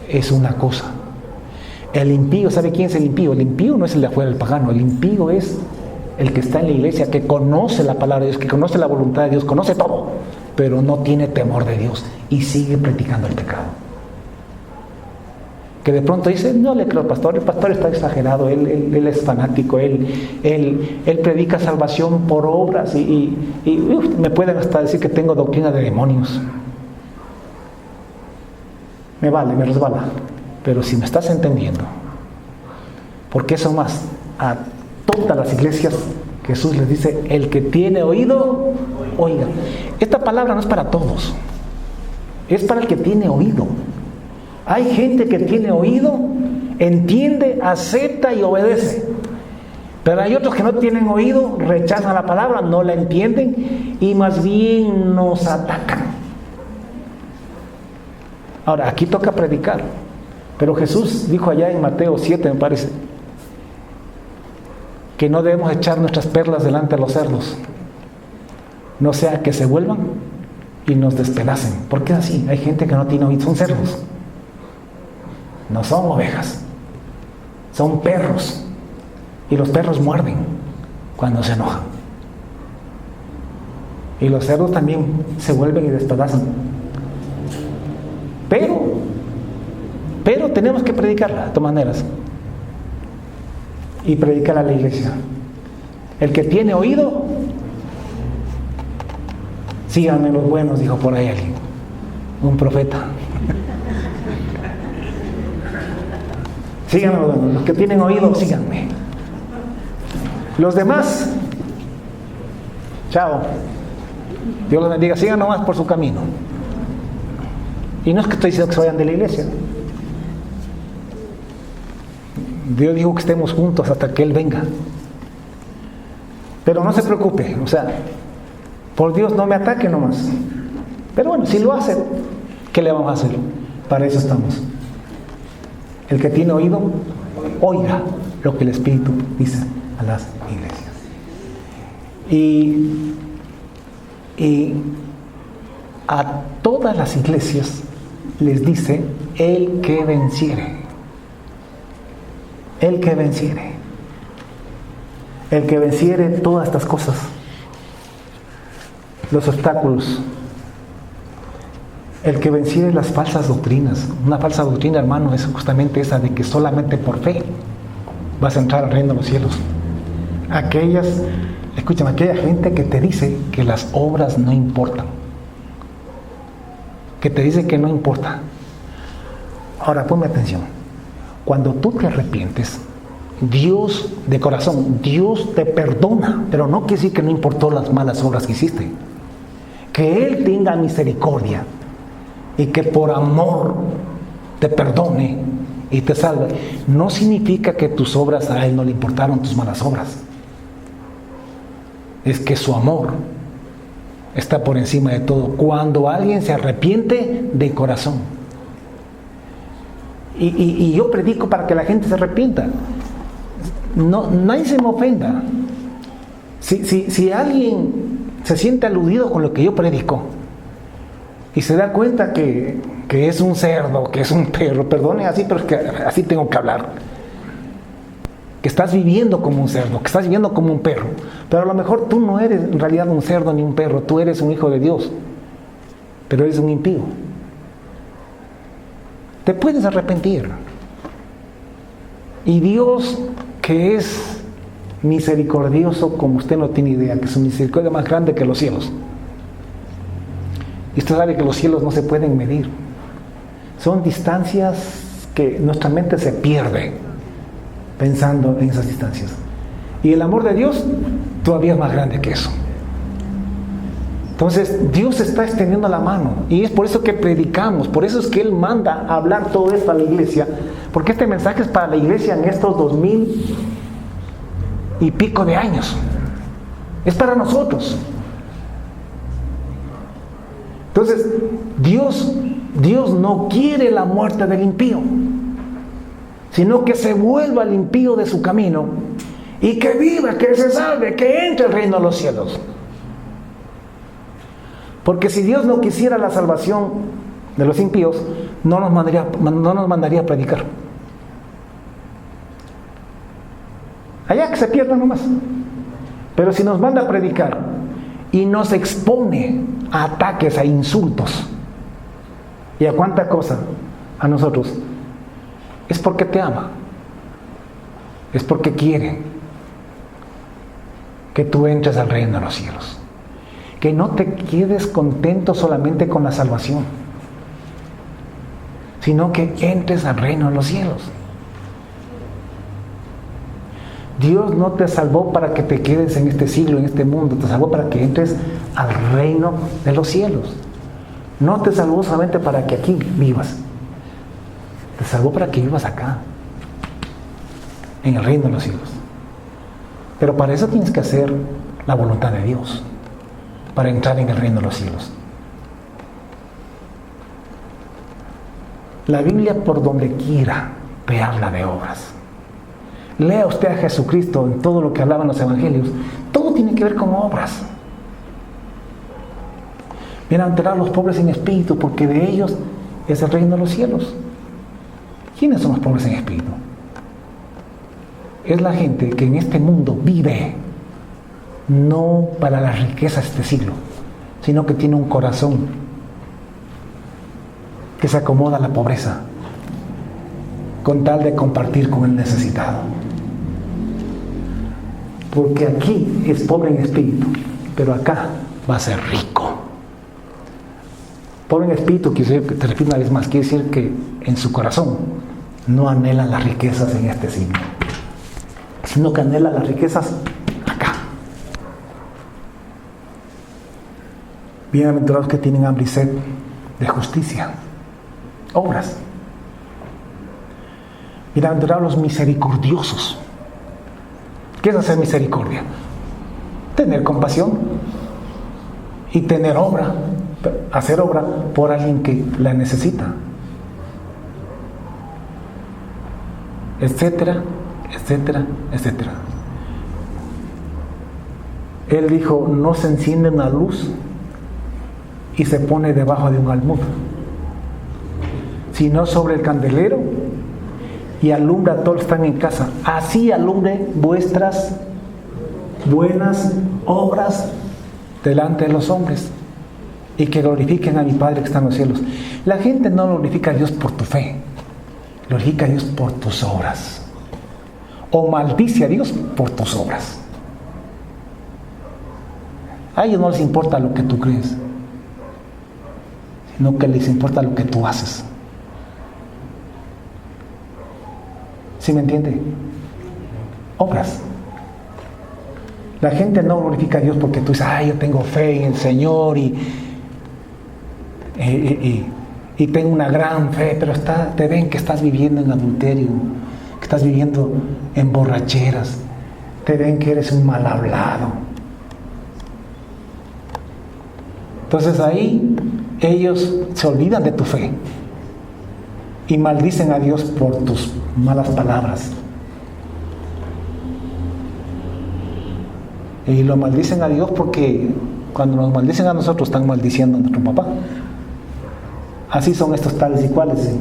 es una cosa. El impío, ¿sabe quién es el impío? El impío no es el de afuera, el pagano. El impío es el que está en la iglesia, que conoce la palabra de Dios, que conoce la voluntad de Dios, conoce todo, pero no tiene temor de Dios y sigue practicando el pecado. Que de pronto dice, no le creo al pastor, el pastor está exagerado, él es fanático, él predica salvación por obras y me pueden hasta decir que tengo doctrina de demonios. Me vale, me resbala. Pero si me estás entendiendo, porque eso más, a todas las iglesias Jesús les dice, el que tiene oído, oiga. Esta palabra no es para todos, es para el que tiene oído. Hay gente que tiene oído, entiende, acepta y obedece. Pero hay otros que no tienen oído, rechazan la palabra, no la entienden y más bien nos atacan. Ahora, aquí toca predicar. Pero Jesús dijo allá en Mateo 7, me parece, que no debemos echar nuestras perlas delante de los cerdos, no sea que se vuelvan y nos despedacen. Porque es así, hay gente que no tiene oído, son cerdos, no son ovejas, son perros, y los perros muerden cuando se enojan, y los cerdos también se vuelven y despedazan. Pero tenemos que predicarla de todas maneras. Y predicarla a la iglesia. El que tiene oído, síganme los buenos, dijo por ahí alguien. Un profeta. Síganme los buenos. Los que tienen oído, síganme. Los demás, chao. Dios los bendiga. Sigan nomás por su camino. Y no es que estoy diciendo que se vayan de la iglesia. Dios dijo que estemos juntos hasta que Él venga. Pero no se preocupe, o sea, por Dios no me ataque nomás. Pero bueno, si lo hace, ¿qué le vamos a hacer? Para eso estamos. El que tiene oído, oiga lo que el Espíritu dice a las iglesias. Y a todas las iglesias les dice, el que venciere. El que venciere. El que venciere todas estas cosas. Los obstáculos. El que venciere las falsas doctrinas. Una falsa doctrina, hermano, es justamente esa de que solamente por fe vas a entrar al reino de los cielos. Escúchame, aquella gente que te dice que las obras no importan. Que te dice que no importa. Ahora ponme atención. Cuando tú te arrepientes, Dios de corazón, Dios te perdona, pero no quiere decir que no importó las malas obras que hiciste. Que Él tenga misericordia y que por amor te perdone y te salve, no significa que tus obras a Él no le importaron, tus malas obras. Es que su amor está por encima de todo. Cuando alguien se arrepiente de corazón. Y yo predico para que la gente se arrepienta. No, nadie se me ofenda. Si alguien se siente aludido con lo que yo predico y se da cuenta que es un cerdo, que es un perro, perdone así, pero es que así tengo que hablar. Que estás viviendo como un cerdo, que estás viviendo como un perro. Pero a lo mejor tú no eres en realidad un cerdo ni un perro, tú eres un hijo de Dios, pero eres un impío. Te puedes arrepentir. Y Dios, que es misericordioso como usted no tiene idea, que su misericordia es más grande que los cielos. Y usted sabe que los cielos no se pueden medir. Son distancias que nuestra mente se pierde pensando en esas distancias. Y el amor de Dios todavía es más grande que eso. Entonces Dios está extendiendo la mano y es por eso que predicamos, por eso es que Él manda a hablar todo esto a la iglesia, porque este mensaje es para la iglesia en estos 2000 y pico de años, es para nosotros. Entonces Dios no quiere la muerte del impío, sino que se vuelva al impío de su camino y que viva, que se salve, que entre al reino de los cielos. Porque si Dios no quisiera la salvación de los impíos, no nos mandaría a predicar. Allá que se pierdan nomás. Pero si nos manda a predicar y nos expone a ataques, a insultos y a cuánta cosa a nosotros, es porque te ama, es porque quiere que tú entres al reino de los cielos, que no te quedes contento solamente con la salvación, sino que entres al reino de los cielos. Dios no te salvó para que te quedes en este siglo, en este mundo, te salvó para que entres al reino de los cielos. No te salvó solamente para que aquí vivas, te salvó para que vivas acá, en el reino de los cielos. Pero para eso tienes que hacer la voluntad de Dios, para entrar en el reino de los cielos. La Biblia por donde quiera te habla de obras. Lea usted a Jesucristo en todo lo que hablaban los evangelios. Todo tiene que ver con obras. Bienaventurados los pobres en espíritu, porque de ellos es el reino de los cielos. ¿Quiénes son los pobres en espíritu? Es la gente que en este mundo vive no para las riquezas de este siglo, sino que tiene un corazón que se acomoda a la pobreza con tal de compartir con el necesitado. Porque aquí es pobre en espíritu, pero acá va a ser rico. Pobre en espíritu, quiere decir, te repito una vez más, quiere decir que en su corazón no anhelan las riquezas en este siglo, sino que anhelan las riquezas acá. Bienaventurados que tienen hambre y sed de justicia, obras. Bienaventurados los misericordiosos. ¿Qué es hacer misericordia? Tener compasión y tener obra, hacer obra por alguien que la necesita, etcétera, etcétera, etcétera. Él dijo, no se enciende una luz y se pone debajo de un almud, sino sobre el candelero y alumbra a todos los que están en casa. Así alumbre vuestras buenas obras delante de los hombres, y que glorifiquen a mi Padre que está en los cielos. La gente no glorifica a Dios por tu fe, glorifica a Dios por tus obras, o maldice a Dios por tus obras. A ellos no les importa lo que tú crees, sino que les importa lo que tú haces. ¿Sí me entiende? Obras. La gente no glorifica a Dios porque tú dices, yo tengo fe en el Señor y tengo una gran fe, pero te ven que estás viviendo en adulterio, que estás viviendo en borracheras, te ven que eres un mal hablado. Entonces ahí ellos se olvidan de tu fe y maldicen a Dios por tus malas palabras. Y lo maldicen a Dios porque cuando nos maldicen a nosotros están maldiciendo a nuestro papá. Así son estos tales y cuales, ¿sí?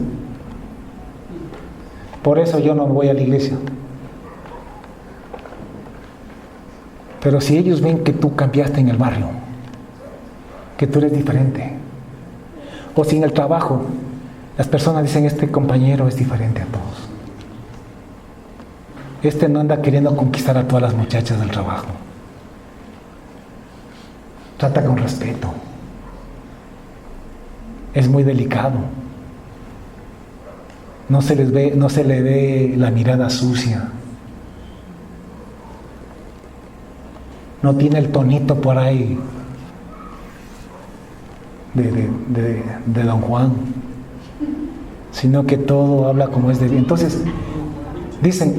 Por eso yo no voy a la iglesia. Pero si ellos ven que tú cambiaste en el barrio, que tú eres diferente, o si en el trabajo las personas dicen, este compañero es diferente a todos, este no anda queriendo conquistar a todas las muchachas del trabajo, trata con respeto, es muy delicado, no se le ve la mirada sucia, no tiene el tonito por ahí de Don Juan, sino que todo habla como es de bien. Entonces dicen,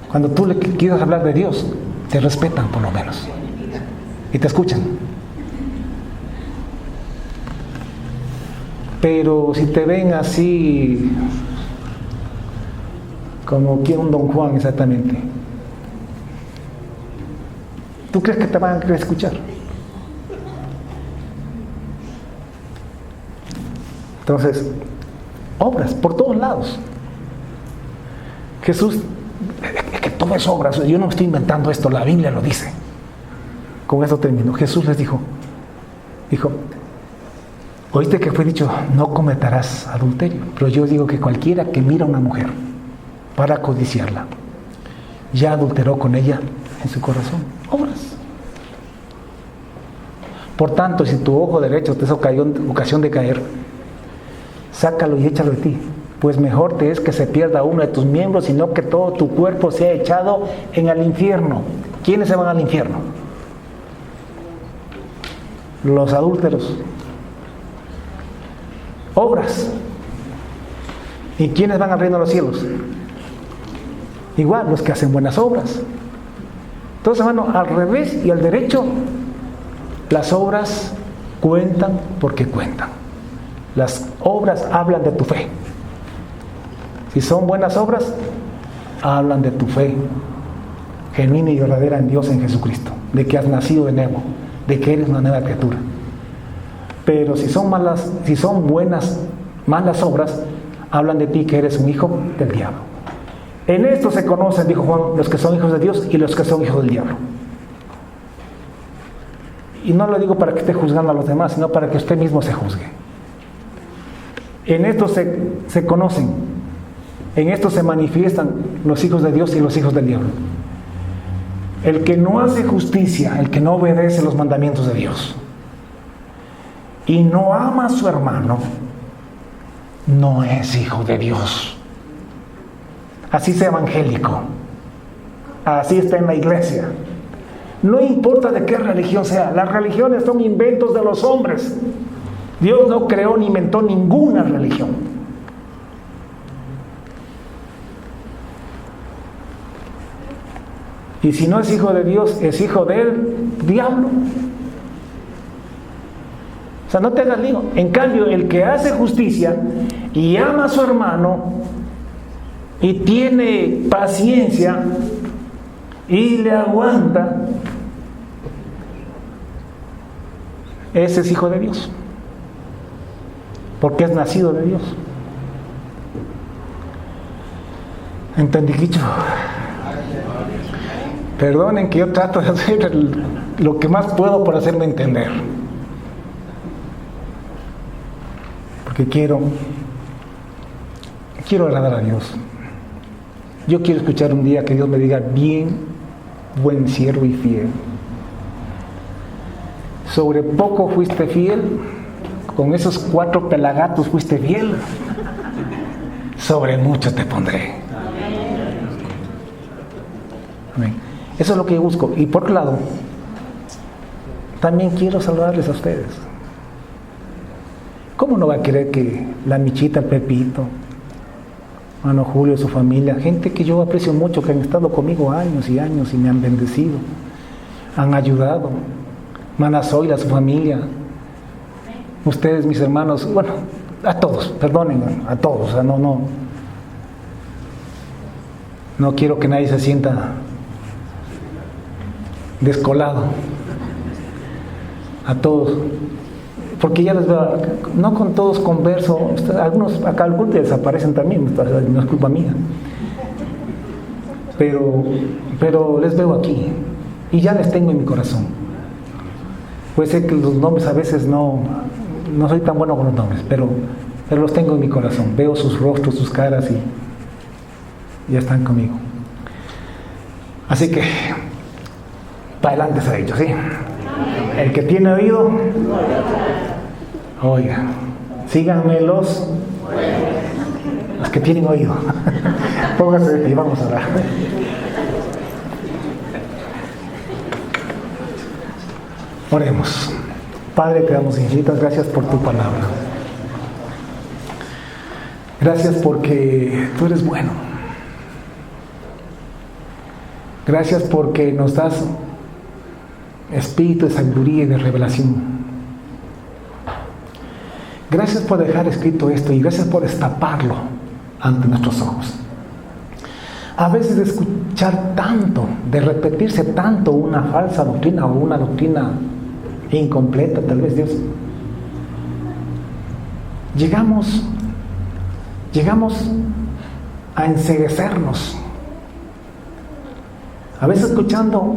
cuando tú le quieres hablar de Dios, te respetan por lo menos y te escuchan. Pero si te ven así como que un Don Juan exactamente. ¿Tú crees que te van a querer escuchar? Entonces, obras por todos lados. Jesús, es que todo es obras. Yo no estoy inventando esto, la Biblia lo dice. Con eso termino. Jesús les dijo, oíste que fue dicho, no cometerás adulterio. Pero yo digo que cualquiera que mira a una mujer para codiciarla, ya adulteró con ella en su corazón. Obras. Por tanto, si tu ojo derecho te es ocasión de caer, sácalo y échalo de ti, pues mejor te es que se pierda uno de tus miembros, sino que todo tu cuerpo sea echado en el infierno. ¿Quiénes se van al infierno? Los adúlteros. Obras. ¿Y quiénes van al reino de los cielos? Igual, los que hacen buenas obras. Entonces, hermano, al revés y al derecho, las obras cuentan porque cuentan. Las obras hablan de tu fe. Si son buenas obras, hablan de tu fe genuina y verdadera en Dios, en Jesucristo, de que has nacido de nuevo, de que eres una nueva criatura. Pero si son malas obras, hablan de ti que eres un hijo del diablo. En esto se conocen, dijo Juan, los que son hijos de Dios y los que son hijos del diablo. Y no lo digo para que esté juzgando a los demás, sino para que usted mismo se juzgue. En esto se conocen, en esto se manifiestan los hijos de Dios y los hijos del diablo. El que no hace justicia, el que no obedece los mandamientos de Dios y no ama a su hermano, no es hijo de Dios. Así sea evangélico, así está en la iglesia. No importa de qué religión sea, las religiones son inventos de los hombres. Dios no creó ni inventó ninguna religión. Y si no es hijo de Dios, es hijo del diablo. O sea, no te hagas lío. En cambio, el que hace justicia y ama a su hermano y tiene paciencia y le aguanta, ese es hijo de Dios, porque es nacido de Dios. ¿Entendí, Quicho? Perdonen que yo trato de hacer lo que más puedo por hacerme entender, porque quiero agradar a Dios. Yo quiero escuchar un día que Dios me diga, bien, buen siervo y fiel. Sobre poco fuiste fiel, con esos 4 pelagatos fuiste fiel, sobre mucho te pondré. Amén. Eso es lo que yo busco. Y por otro lado, también quiero saludarles a ustedes. ¿Cómo no va a querer que la Michita, el Pepito, hermano Julio, su familia, gente que yo aprecio mucho, que han estado conmigo años y años y me han bendecido, han ayudado, hermana Zoila, su familia, ustedes, mis hermanos, bueno, a todos, perdonen, a todos, o sea, no quiero que nadie se sienta descolado, a todos, porque ya les veo, no con todos converso, algunos acá algunos desaparecen también, no es culpa mía, pero les veo aquí y ya les tengo en mi corazón. Puede ser que los nombres a veces no soy tan bueno con los nombres, pero los tengo en mi corazón, veo sus rostros, sus caras y ya están conmigo. Así que para adelante se ha dicho, ¿sí? El que tiene oído, oiga. Síganme los que tienen oído. Póngase y vamos a orar. Oremos. Padre, te damos infinitas gracias por tu palabra. Gracias porque tú eres bueno. Gracias porque nos das espíritu de sabiduría y de revelación. Gracias por dejar escrito esto y gracias por destaparlo ante nuestros ojos. A veces de escuchar tanto, de repetirse tanto una falsa doctrina o una doctrina incompleta, tal vez Dios, llegamos a enceguecernos. A veces escuchando,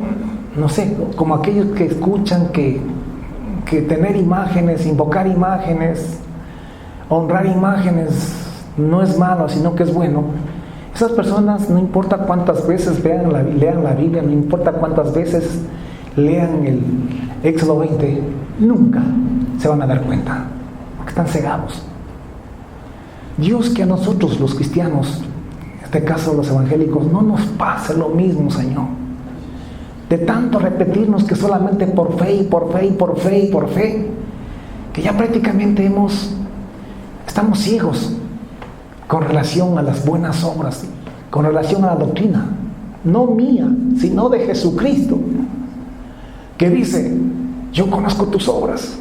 no sé, como aquellos que escuchan que tener imágenes, invocar imágenes, honrar imágenes no es malo, sino que es bueno. Esas personas, no importa cuántas veces lean la Biblia, no importa cuántas veces lean el Éxodo 20, nunca se van a dar cuenta, porque están cegados. Dios, que a nosotros los cristianos, en este caso los evangélicos, no nos pase lo mismo, Señor. De tanto repetirnos que solamente por fe y por fe y por fe y por fe, que ya prácticamente estamos ciegos con relación a las buenas obras, con relación a la doctrina, no mía, sino de Jesucristo, que dice, yo conozco tus obras.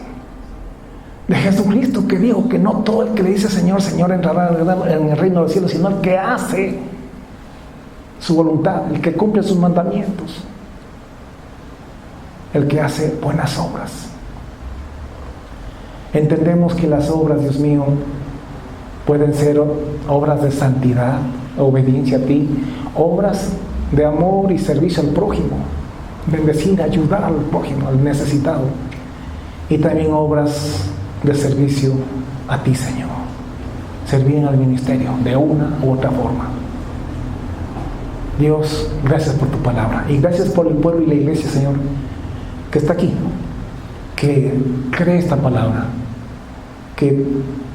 De Jesucristo, que dijo que no todo el que le dice Señor, Señor entrará en el reino de los cielos, sino el que hace su voluntad, el que cumple sus mandamientos, el que hace buenas obras. Entendemos que las obras, Dios mío, pueden ser obras de santidad, obediencia a ti, obras de amor y servicio al prójimo, bendecir, ayudar al prójimo, al necesitado, y también obras de servicio a ti, Señor, servir en el ministerio de una u otra forma. Dios, gracias por tu palabra y gracias por el pueblo y la iglesia, Señor, que está aquí, que cree esta palabra, que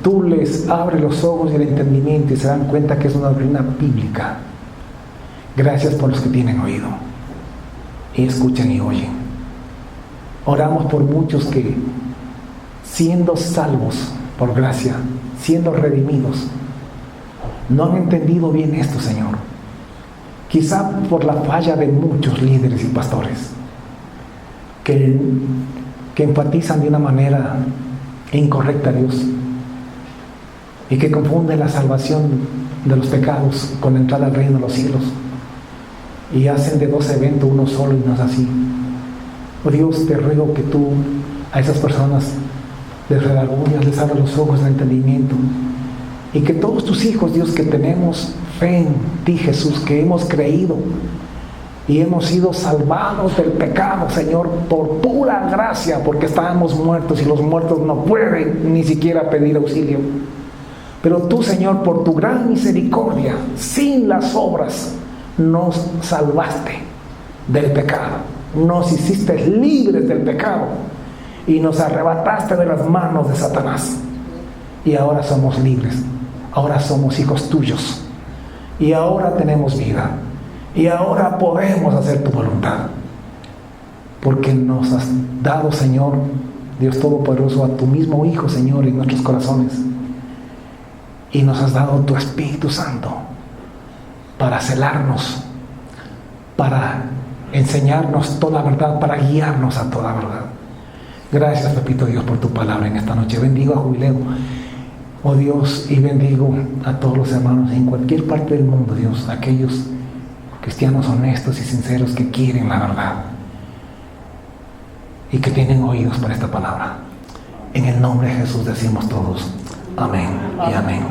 tú les abres los ojos y el entendimiento y se dan cuenta que es una doctrina bíblica. Gracias por los que tienen oído y escuchan y oyen. Oramos por muchos que, siendo salvos por gracia, siendo redimidos, no han entendido bien esto, Señor. Quizá por la falla de muchos líderes y pastores que enfatizan de una manera incorrecta a Dios y que confunden la salvación de los pecados con la entrada al reino de los cielos y hacen de dos eventos uno solo y no es así. Oh Dios, te ruego que tú a esas personas les redargullas, les abras los ojos del entendimiento y que todos tus hijos, Dios, que tenemos fe en ti, Jesús, que hemos creído y hemos sido salvados del pecado, Señor, por pura gracia, porque estábamos muertos y los muertos no pueden ni siquiera pedir auxilio. Pero tú, Señor, por tu gran misericordia, sin las obras, nos salvaste del pecado, nos hiciste libres del pecado y nos arrebataste de las manos de Satanás. Y ahora somos libres, ahora somos hijos tuyos y ahora tenemos vida. Y ahora podemos hacer tu voluntad, porque nos has dado, Señor, Dios Todopoderoso, a tu mismo Hijo, Señor, en nuestros corazones. Y nos has dado tu Espíritu Santo para celarnos, para enseñarnos toda verdad, para guiarnos a toda verdad. Gracias, Papito Dios, por tu palabra en esta noche. Bendigo a Jubileo, oh Dios, y bendigo a todos los hermanos en cualquier parte del mundo, Dios, aquellos cristianos honestos y sinceros que quieren la verdad y que tienen oídos para esta palabra. En el nombre de Jesús decimos todos amén y amén.